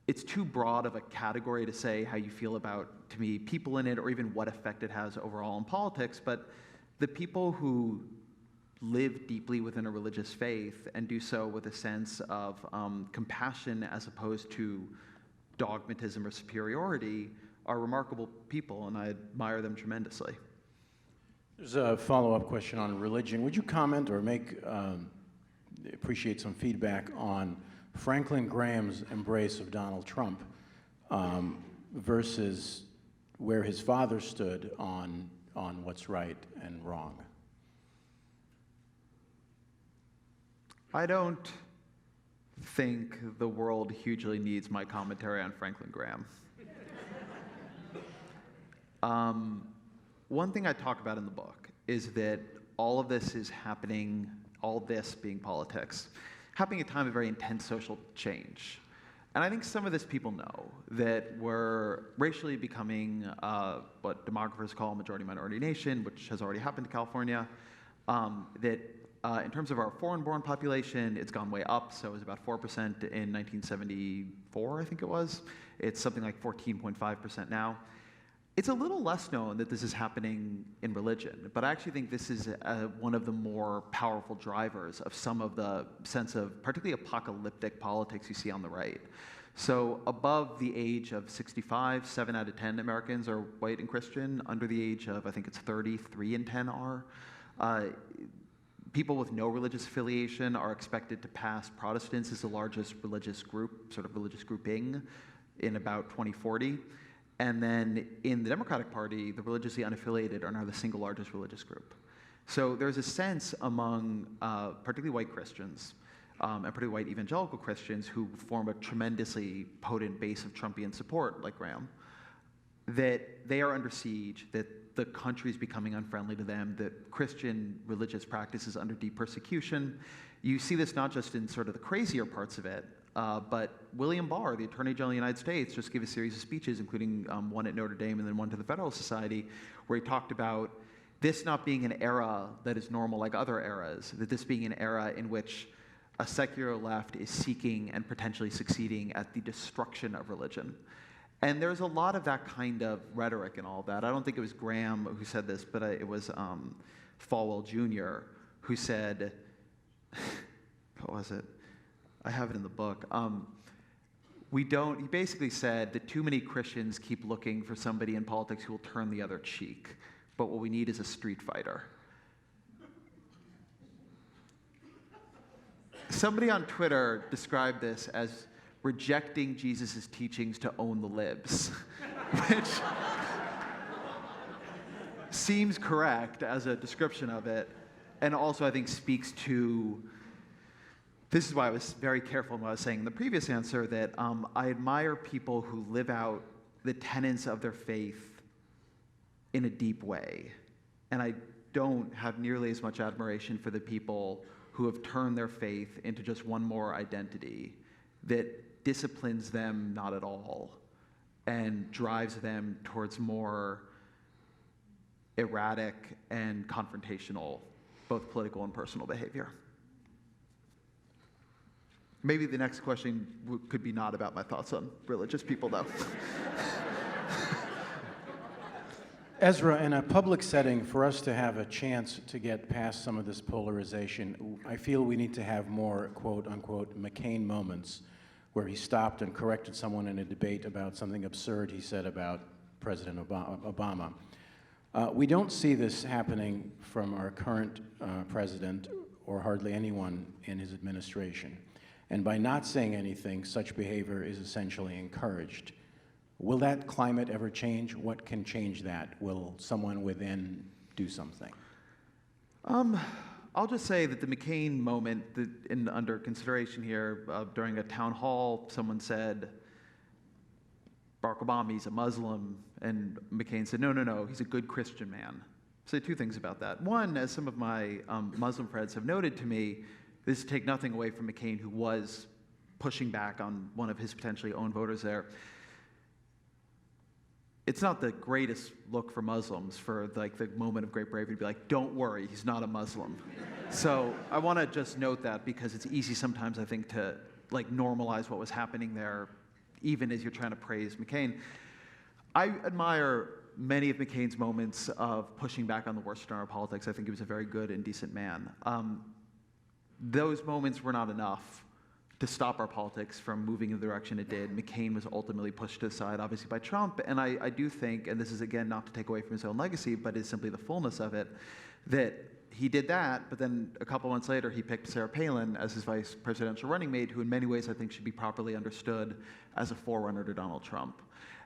it's too broad of a category to say how you feel about, to me, people in it, or even what effect it has overall in politics. But the people who live deeply within a religious faith and do so with a sense of compassion as opposed to dogmatism or superiority are remarkable people, and I admire them tremendously. There's a follow-up question on religion. Would you comment or appreciate some feedback on Franklin Graham's embrace of Donald Trump versus where his father stood on what's right and wrong? I don't think the world hugely needs my commentary on Franklin Graham. One thing I talk about in the book is that all of this is happening, all this being politics, happening at a time of very intense social change. And I think some of this people know, that we're racially becoming what demographers call a majority-minority nation, which has already happened to California, that in terms of our foreign-born population, it's gone way up, so it was about 4% in 1974, I think it was. It's something like 14.5% now. It's a little less known that this is happening in religion, but I actually think this is one of the more powerful drivers of some of the sense of particularly apocalyptic politics you see on the right. So above the age of 65, 7 out of 10 Americans are white and Christian. Under the age of, I think it's 30, 3 in 10 are. People with no religious affiliation are expected to pass Protestants as the largest religious group, sort of religious grouping, in about 2040. And then in the Democratic Party, the religiously unaffiliated are now the single largest religious group. So there's a sense among particularly white Christians and particularly white evangelical Christians who form a tremendously potent base of Trumpian support, like Graham, that they are under siege, that the country is becoming unfriendly to them, that Christian religious practice is under deep persecution. You see this not just in sort of the crazier parts of it, but William Barr, the Attorney General of the United States, just gave a series of speeches, including one at Notre Dame and then one to the Federalist Society, where he talked about this not being an era that is normal like other eras, that this being an era in which a secular left is seeking and potentially succeeding at the destruction of religion. And there's a lot of that kind of rhetoric and all that. I don't think it was Graham who said this, but it was Falwell Jr. who said, what was it? I have it in the book. He basically said that too many Christians keep looking for somebody in politics who will turn the other cheek, but what we need is a street fighter. Somebody on Twitter described this as rejecting Jesus' teachings to own the libs, which seems correct as a description of it, and also I think speaks to, this is why I was very careful in what I was saying in the previous answer, that I admire people who live out the tenets of their faith in a deep way, and I don't have nearly as much admiration for the people who have turned their faith into just one more identity that disciplines them not at all and drives them towards more erratic and confrontational, both political and personal behavior. Maybe the next question could be not about my thoughts on religious people, though. Ezra, in a public setting, for us to have a chance to get past some of this polarization, I feel we need to have more quote-unquote McCain moments where he stopped and corrected someone in a debate about something absurd he said about President Obama. We don't see this happening from our current president or hardly anyone in his administration. And by not saying anything, such behavior is essentially encouraged. Will that climate ever change? What can change that? Will someone within do something? I'll just say that the McCain moment under consideration here, during a town hall, someone said, Barack Obama, he's a Muslim, and McCain said, no, he's a good Christian man. I'll say two things about that. One, as some of my Muslim friends have noted to me, this take nothing away from McCain, who was pushing back on one of his potentially own voters there. It's not the greatest look for Muslims for like the moment of great bravery to be like, don't worry, he's not a Muslim. So I want to just note that because it's easy sometimes, I think, to like normalize what was happening there, even as you're trying to praise McCain. I admire many of McCain's moments of pushing back on the worst in our politics. I think he was a very good and decent man. Those moments were not enough to stop our politics from moving in the direction it did. McCain was ultimately pushed aside, obviously, by Trump. And I do think, and this is, again, not to take away from his own legacy, but is simply the fullness of it, that he did that, but then a couple months later, he picked Sarah Palin as his vice presidential running mate, who in many ways I think should be properly understood as a forerunner to Donald Trump.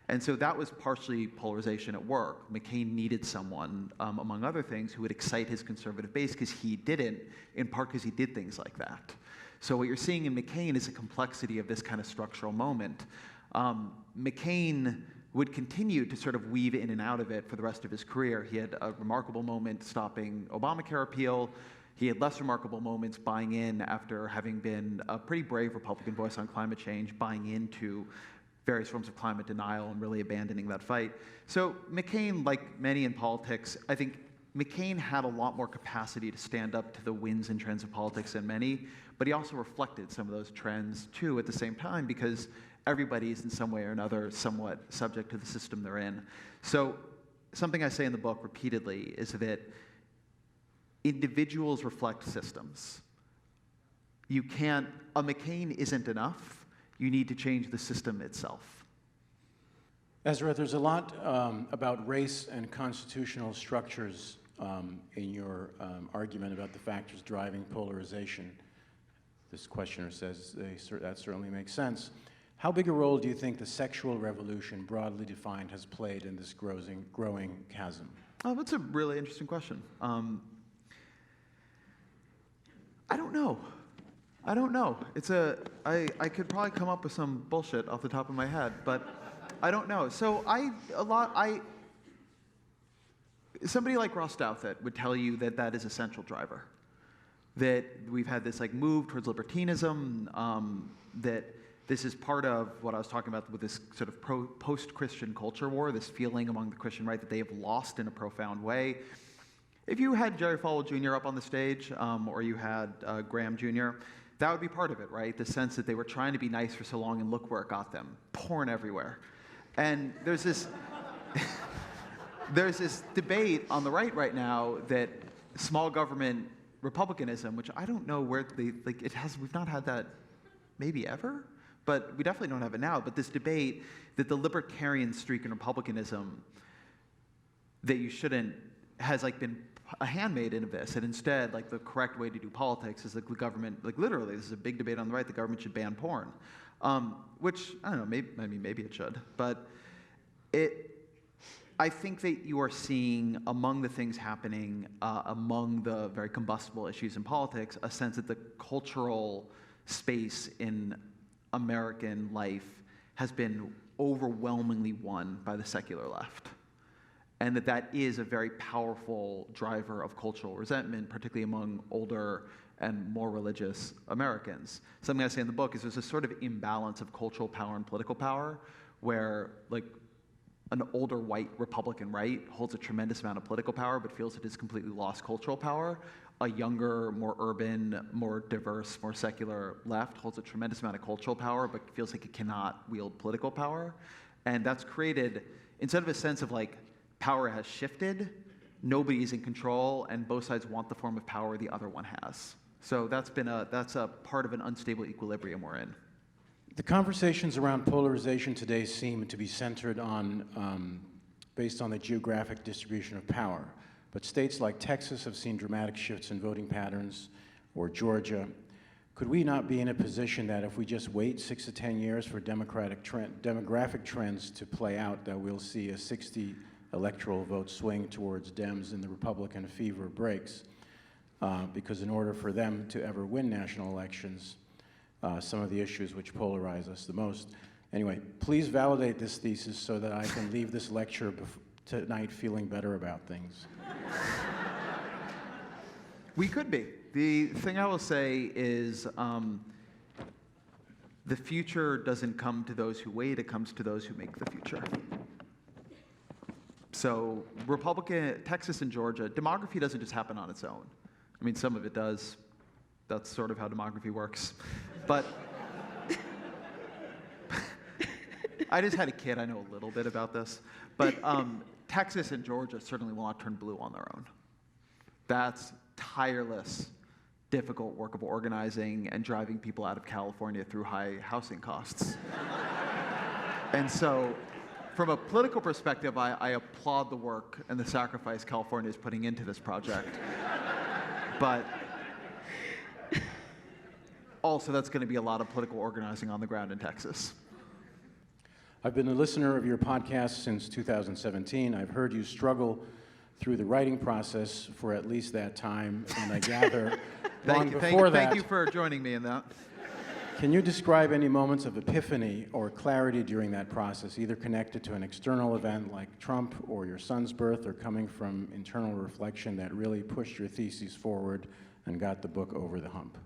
And so that was partially polarization at work. McCain needed someone, among other things, who would excite his conservative base, because he didn't, in part because he did things like that. So what you're seeing in McCain is a complexity of this kind of structural moment. McCain would continue to sort of weave in and out of it for the rest of his career. He had a remarkable moment stopping Obamacare repeal. He had less remarkable moments buying in after having been a pretty brave Republican voice on climate change, buying into various forms of climate denial and really abandoning that fight. So McCain, like many in politics, I think McCain had a lot more capacity to stand up to the winds and trends of politics than many, but he also reflected some of those trends too at the same time, because everybody is in some way or another somewhat subject to the system they're in. So something I say in the book repeatedly is that individuals reflect systems. You can't, a McCain isn't enough. You need to change the system itself. Ezra, there's a lot about race and constitutional structures in your argument about the factors driving polarization. This questioner says that certainly makes sense. How big a role do you think the sexual revolution, broadly defined, has played in this growing chasm? Oh, that's a really interesting question. I don't know. I don't know. I could probably come up with some bullshit off the top of my head, but I don't know. So somebody like Ross Douthat would tell you that that is a central driver. That we've had this like move towards libertinism, that this is part of what I was talking about with this sort of post-Christian culture war, this feeling among the Christian right that they have lost in a profound way. If you had Jerry Falwell Jr. up on the stage, or you had Graham Jr., that would be part of it, right? The sense that they were trying to be nice for so long and look where it got them. Porn everywhere. And there's this, there's this debate on the right now that small government republicanism, which I don't know where we've not had that maybe ever, but we definitely don't have it now. But this debate that the libertarian streak in republicanism that you shouldn't, has like been a handmaiden of this, and instead, like the correct way to do politics is like the government, like literally, this is a big debate on the right, the government should ban porn, which, I don't know, maybe it should, but I think that you are seeing among the things happening, among the very combustible issues in politics, a sense that the cultural space in American life has been overwhelmingly won by the secular left. And that is a very powerful driver of cultural resentment, particularly among older and more religious Americans. Something I say in the book is there's a sort of imbalance of cultural power and political power, where like an older white Republican right holds a tremendous amount of political power but feels it has completely lost cultural power. A younger, more urban, more diverse, more secular left holds a tremendous amount of cultural power but feels like it cannot wield political power. And that's created, instead of a sense of like, power has shifted, nobody's in control, and both sides want the form of power the other one has. So that's a part of an unstable equilibrium we're in. The conversations around polarization today seem to be centered on, based on the geographic distribution of power. But states like Texas have seen dramatic shifts in voting patterns, or Georgia. Could we not be in a position that if we just wait 6 to 10 years for demographic trends to play out, that we'll see a 60 electoral vote swing towards Dems and the Republican fever breaks? Because in order for them to ever win national elections, some of the issues which polarize us the most. Anyway, please validate this thesis so that I can leave this lecture tonight feeling better about things. We could be. The thing I will say is the future doesn't come to those who wait, it comes to those who make the future. So Texas and Georgia, demography doesn't just happen on its own. I mean, some of it does. That's sort of how demography works. But I just had a kid, I know a little bit about this. But Texas and Georgia certainly will not turn blue on their own. That's tireless difficult work of organizing and driving people out of California through high housing costs. And so, from a political perspective, I applaud the work and the sacrifice California is putting into this project. But also, that's going to be a lot of political organizing on the ground in Texas. I've been a listener of your podcast since 2017. I've heard you struggle through the writing process for at least that time, and I gather long before that. Thank you for joining me in that. Can you describe any moments of epiphany or clarity during that process, either connected to an external event like Trump or your son's birth, or coming from internal reflection that really pushed your theses forward and got the book over the hump?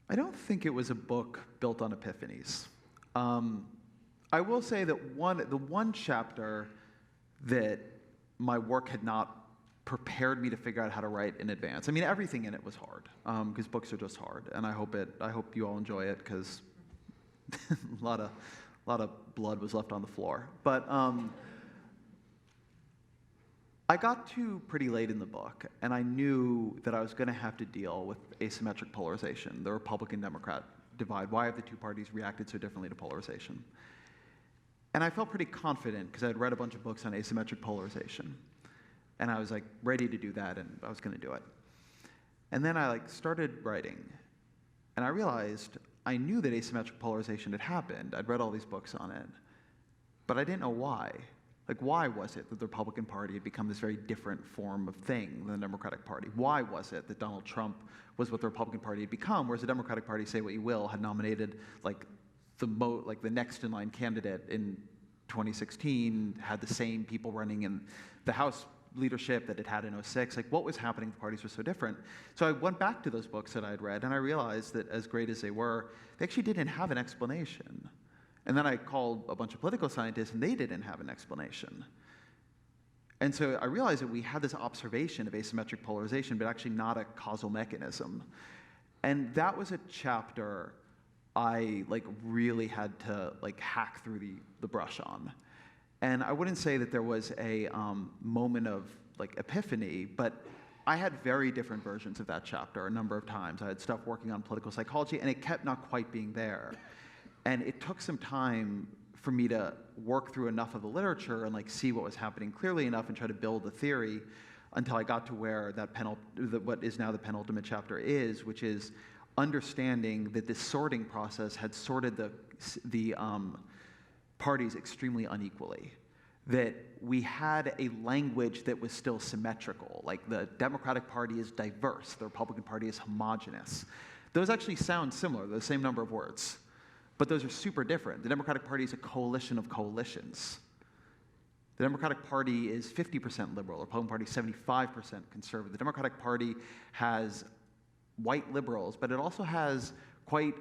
I don't think it was a book built on epiphanies. I will say that the one chapter that my work had not prepared me to figure out how to write in advance. I mean, everything in it was hard, because books are just hard, and I hope you all enjoy it, because a lot of blood was left on the floor. But I got to pretty late in the book, and I knew that I was going to have to deal with asymmetric polarization, the Republican-Democrat divide. Why have the two parties reacted so differently to polarization? And I felt pretty confident because I had read a bunch of books on asymmetric polarization, and I was like ready to do that, and I was going to do it. And then I started writing, and I realized I knew that asymmetric polarization had happened. I'd read all these books on it, but I didn't know why. Why was it that the Republican Party had become this very different form of thing than the Democratic Party? Why was it that Donald Trump was what the Republican Party had become, whereas the Democratic Party, say what you will, had nominated the next in line candidate in 2016, had the same people running in the House leadership that it had in 2006. What was happening? The parties were so different. So I went back to those books that I'd read, and I realized that as great as they were, they actually didn't have an explanation. And then I called a bunch of political scientists, and they didn't have an explanation. And so I realized that we had this observation of asymmetric polarization, but actually not a causal mechanism. And that was a chapter I really had to hack through the brush on. And I wouldn't say that there was a moment of epiphany, but I had very different versions of that chapter a number of times. I had stuff working on political psychology, and it kept not quite being there. And it took some time for me to work through enough of the literature and see what was happening clearly enough and try to build a theory until I got to where what is now the penultimate chapter is, which is understanding that this sorting process had sorted the parties extremely unequally. That we had a language that was still symmetrical. The Democratic Party is diverse, the Republican Party is homogenous. Those actually sound similar, the same number of words. But those are super different. The Democratic Party is a coalition of coalitions. The Democratic Party is 50% liberal. The Republican Party is 75% conservative. The Democratic Party has white liberals, but it also has quite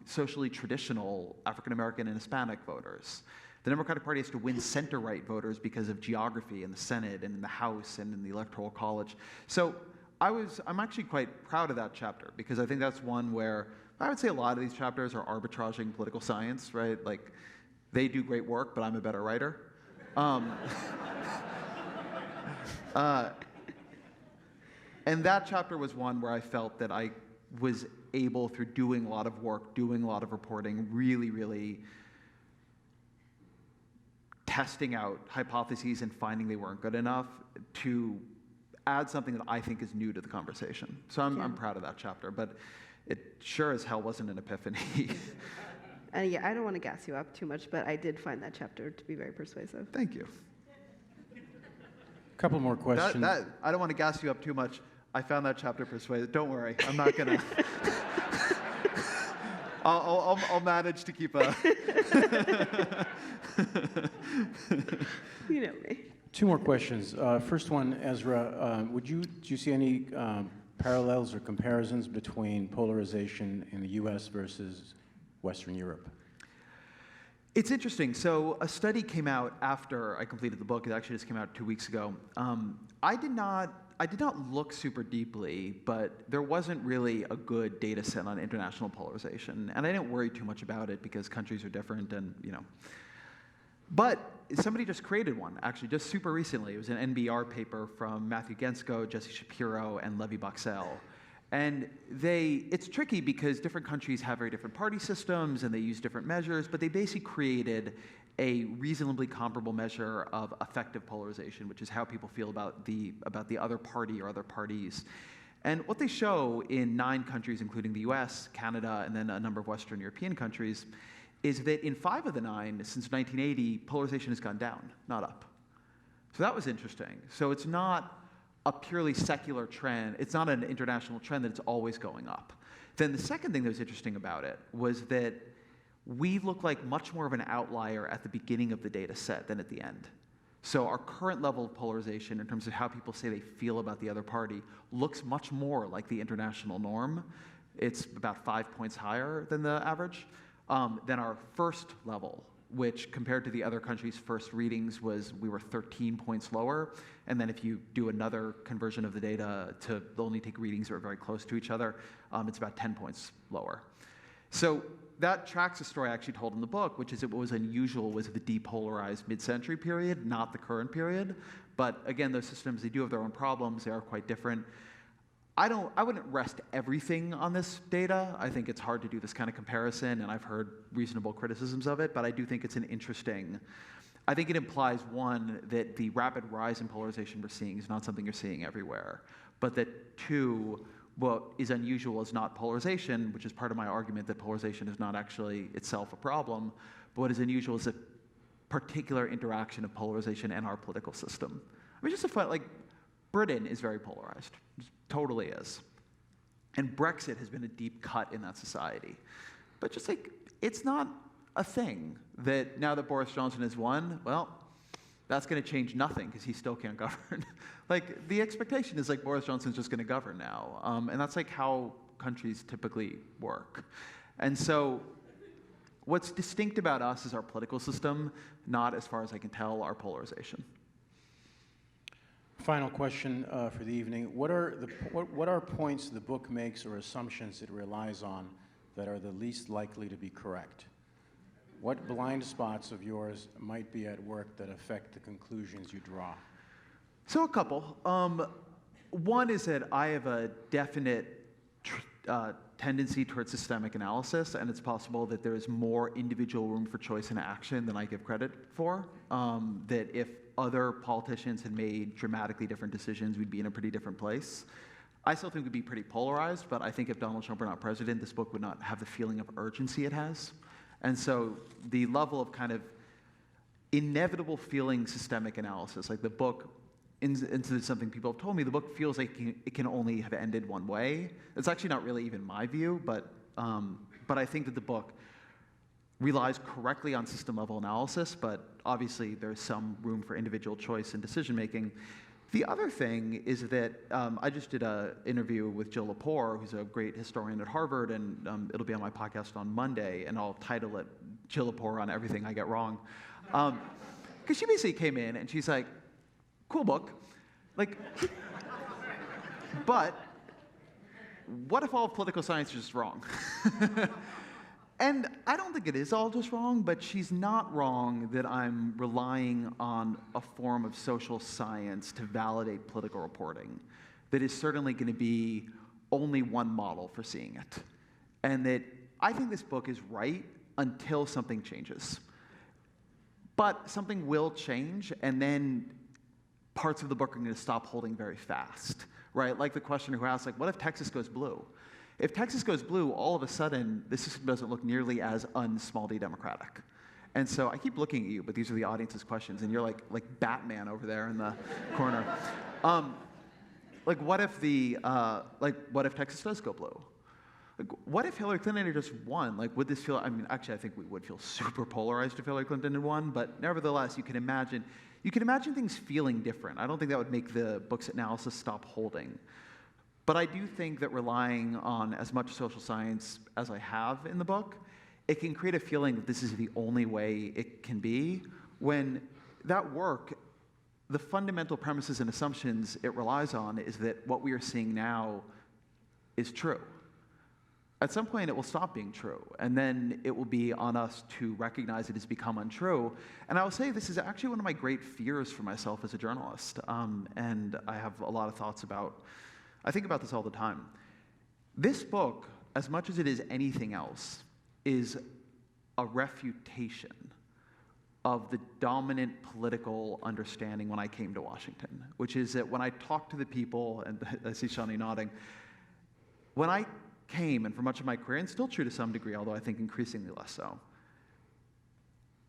socially traditional African American and Hispanic voters. The Democratic Party has to win center-right voters because of geography in the Senate and in the House and in the Electoral College. So I'm actually quite proud of that chapter, because I think that's one where I would say a lot of these chapters are arbitraging political science, right? They do great work, but I'm a better writer. And that chapter was one where I felt that I was able, through doing a lot of work, doing a lot of reporting, really, really testing out hypotheses and finding they weren't good enough, to add something that I think is new to the conversation. So I'm proud of that chapter, but it sure as hell wasn't an epiphany. Yeah, I don't want to gas you up too much, but I did find that chapter to be very persuasive. Thank you. A couple more questions. I don't want to gas you up too much. I found that chapter persuasive. Don't worry, I'm not gonna. I'll manage to keep a. You know me. Two more questions. First one, Ezra, do you see any parallels or comparisons between polarization in the U.S. versus Western Europe? It's interesting. So a study came out after I completed the book. It actually just came out 2 weeks ago. I did not look super deeply, but there wasn't really a good data set on international polarization, and I didn't worry too much about it because countries are different, and But somebody just created one, actually, just super recently. It was an NBR paper from Matthew Gensko, Jesse Shapiro, and Levi Boxell. And it's tricky because different countries have very different party systems and they use different measures, but they basically created a reasonably comparable measure of effective polarization, which is how people feel about the other party or other parties. And what they show in 9 countries, including the US, Canada, and then a number of Western European countries, is that in 5 of the 9, since 1980, polarization has gone down, not up. So that was interesting. So it's not a purely secular trend. It's not an international trend that it's always going up. Then the second thing that was interesting about it was that we look like much more of an outlier at the beginning of the data set than at the end. So our current level of polarization in terms of how people say they feel about the other party looks much more like the international norm. It's about 5 points higher than the average. Than our first level, which compared to the other countries' first readings we were 13 points lower. And then if you do another conversion of the data to only take readings that are very close to each other, it's about 10 points lower. So that tracks a story I actually told in the book, which is what was unusual was the depolarized mid-century period, not the current period. But again, those systems, they do have their own problems. They are quite different. I wouldn't rest everything on this data. I think it's hard to do this kind of comparison, and I've heard reasonable criticisms of it, but I do think it's I think it implies, one, that the rapid rise in polarization we're seeing is not something you're seeing everywhere, but that, two, what is unusual is not polarization, which is part of my argument that polarization is not actually itself a problem, but what is unusual is a particular interaction of polarization and our political system. I mean, just a fun, Britain is very polarized, it totally is. And Brexit has been a deep cut in that society. But just it's not a thing that now that Boris Johnson has won, well, that's going to change nothing because he still can't govern. The expectation is Boris Johnson's just going to govern now. And that's how countries typically work. And so what's distinct about us is our political system, not, as far as I can tell, our polarization. Final question for the evening. What are points the book makes or assumptions it relies on that are the least likely to be correct? What blind spots of yours might be at work that affect the conclusions you draw? So a couple. One is that I have a definite tendency towards systemic analysis, and it's possible that there is more individual room for choice and action than I give credit for. That if other politicians had made dramatically different decisions, we'd be in a pretty different place. I still think we'd be pretty polarized, but I think if Donald Trump were not president, this book would not have the feeling of urgency it has. And so the level of kind of inevitable feeling systemic analysis, the book, into something people have told me, the book feels like it can only have ended one way. It's actually not really even my view, but I think that the book relies correctly on system-level analysis, but obviously there's some room for individual choice and decision-making. The other thing is that I just did an interview with Jill Lepore, who's a great historian at Harvard, and it'll be on my podcast on Monday, and I'll title it Jill Lepore on Everything I Get Wrong. Because she basically came in and she's like, cool book, but what if all of political science is just wrong? And I don't think it is all just wrong, but she's not wrong that I'm relying on a form of social science to validate political reporting that is certainly going to be only one model for seeing it. And that I think this book is right until something changes. But something will change, and then parts of the book are going to stop holding very fast, right? Like the questioner who asked, what if Texas goes blue? If Texas goes blue, all of a sudden, the system doesn't look nearly as un-small d democratic. And so I keep looking at you, but these are the audience's questions, and you're like Batman over there in the corner. What if Texas does go blue? What if Hillary Clinton had just won? Would this feel? I mean, actually, I think we would feel super polarized if Hillary Clinton had won. But nevertheless, you can imagine things feeling different. I don't think that would make the book's analysis stop holding. But I do think that relying on as much social science as I have in the book, it can create a feeling that this is the only way it can be, when that work, the fundamental premises and assumptions it relies on is that what we are seeing now is true. at some point it will stop being true, and then it will be on us to recognize it has become untrue. And I will say this is actually one of my great fears for myself as a journalist, and I have a lot of thoughts about, I think about this all the time. This book, as much as it is anything else, is a refutation of the dominant political understanding when I came to Washington, which is that when I talked to the people, and I see Shani nodding, when I came, and for much of my career, and still true to some degree, although I think increasingly less so,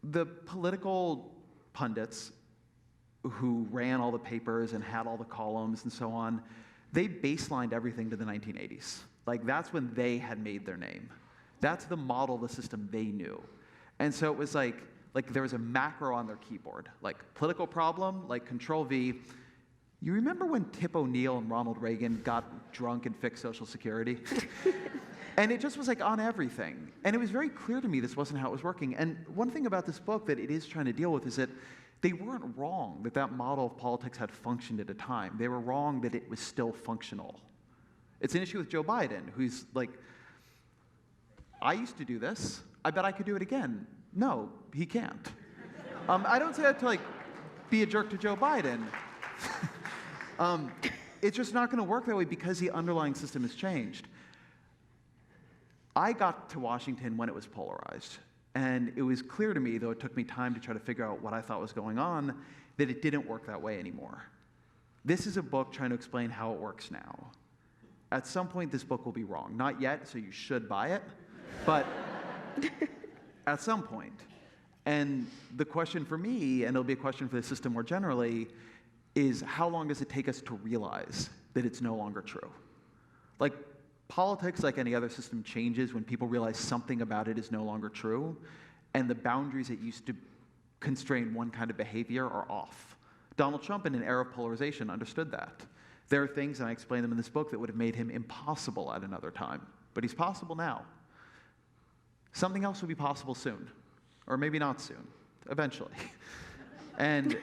the political pundits who ran all the papers and had all the columns and so on, they baselined everything to the 1980s. Like, that's when they had made their name. That's the model of the system they knew. And so it was like there was a macro on their keyboard, like political problem, like Control-V. You remember when Tip O'Neill and Ronald Reagan got drunk and fixed Social Security? And it just was like on everything. And it was very clear to me this wasn't how it was working. And one thing about this book that it is trying to deal with is that they weren't wrong that that model of politics had functioned at a time. They were wrong that it was still functional. It's an issue with Joe Biden, who's like, I used to do this. I bet I could do it again. No, he can't. I don't say that to like be a jerk to Joe Biden. It's just not going to work that way because the underlying system has changed. I got to Washington when it was polarized. And it was clear to me, though it took me time to try to figure out what I thought was going on, that it didn't work that way anymore. This is a book trying to explain how it works now. At some point, this book will be wrong. Not yet, so you should buy it, but at some point. And the question for me, and it'll be a question for the system more generally, is how long does it take us to realize that it's no longer true? Like, politics, like any other system, changes when people realize something about it is no longer true, and the boundaries that used to constrain one kind of behavior are off. Donald Trump, in an era of polarization, understood that. There are things, and I explain them in this book, that would have made him impossible at another time, but he's possible now. Something else will be possible soon, or maybe not soon, eventually. And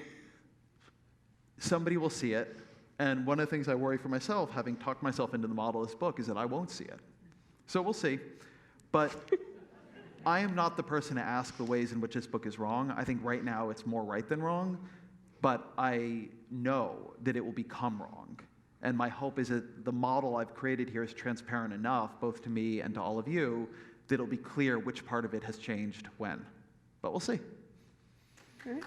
somebody will see it. And one of the things I worry for myself, having talked myself into the model of this book, is that I won't see it. So we'll see. But I am not the person to ask the ways in which this book is wrong. I think right now it's more right than wrong. But I know that it will become wrong. And my hope is that the model I've created here is transparent enough, both to me and to all of you, that it'll be clear which part of it has changed when. But we'll see. All right.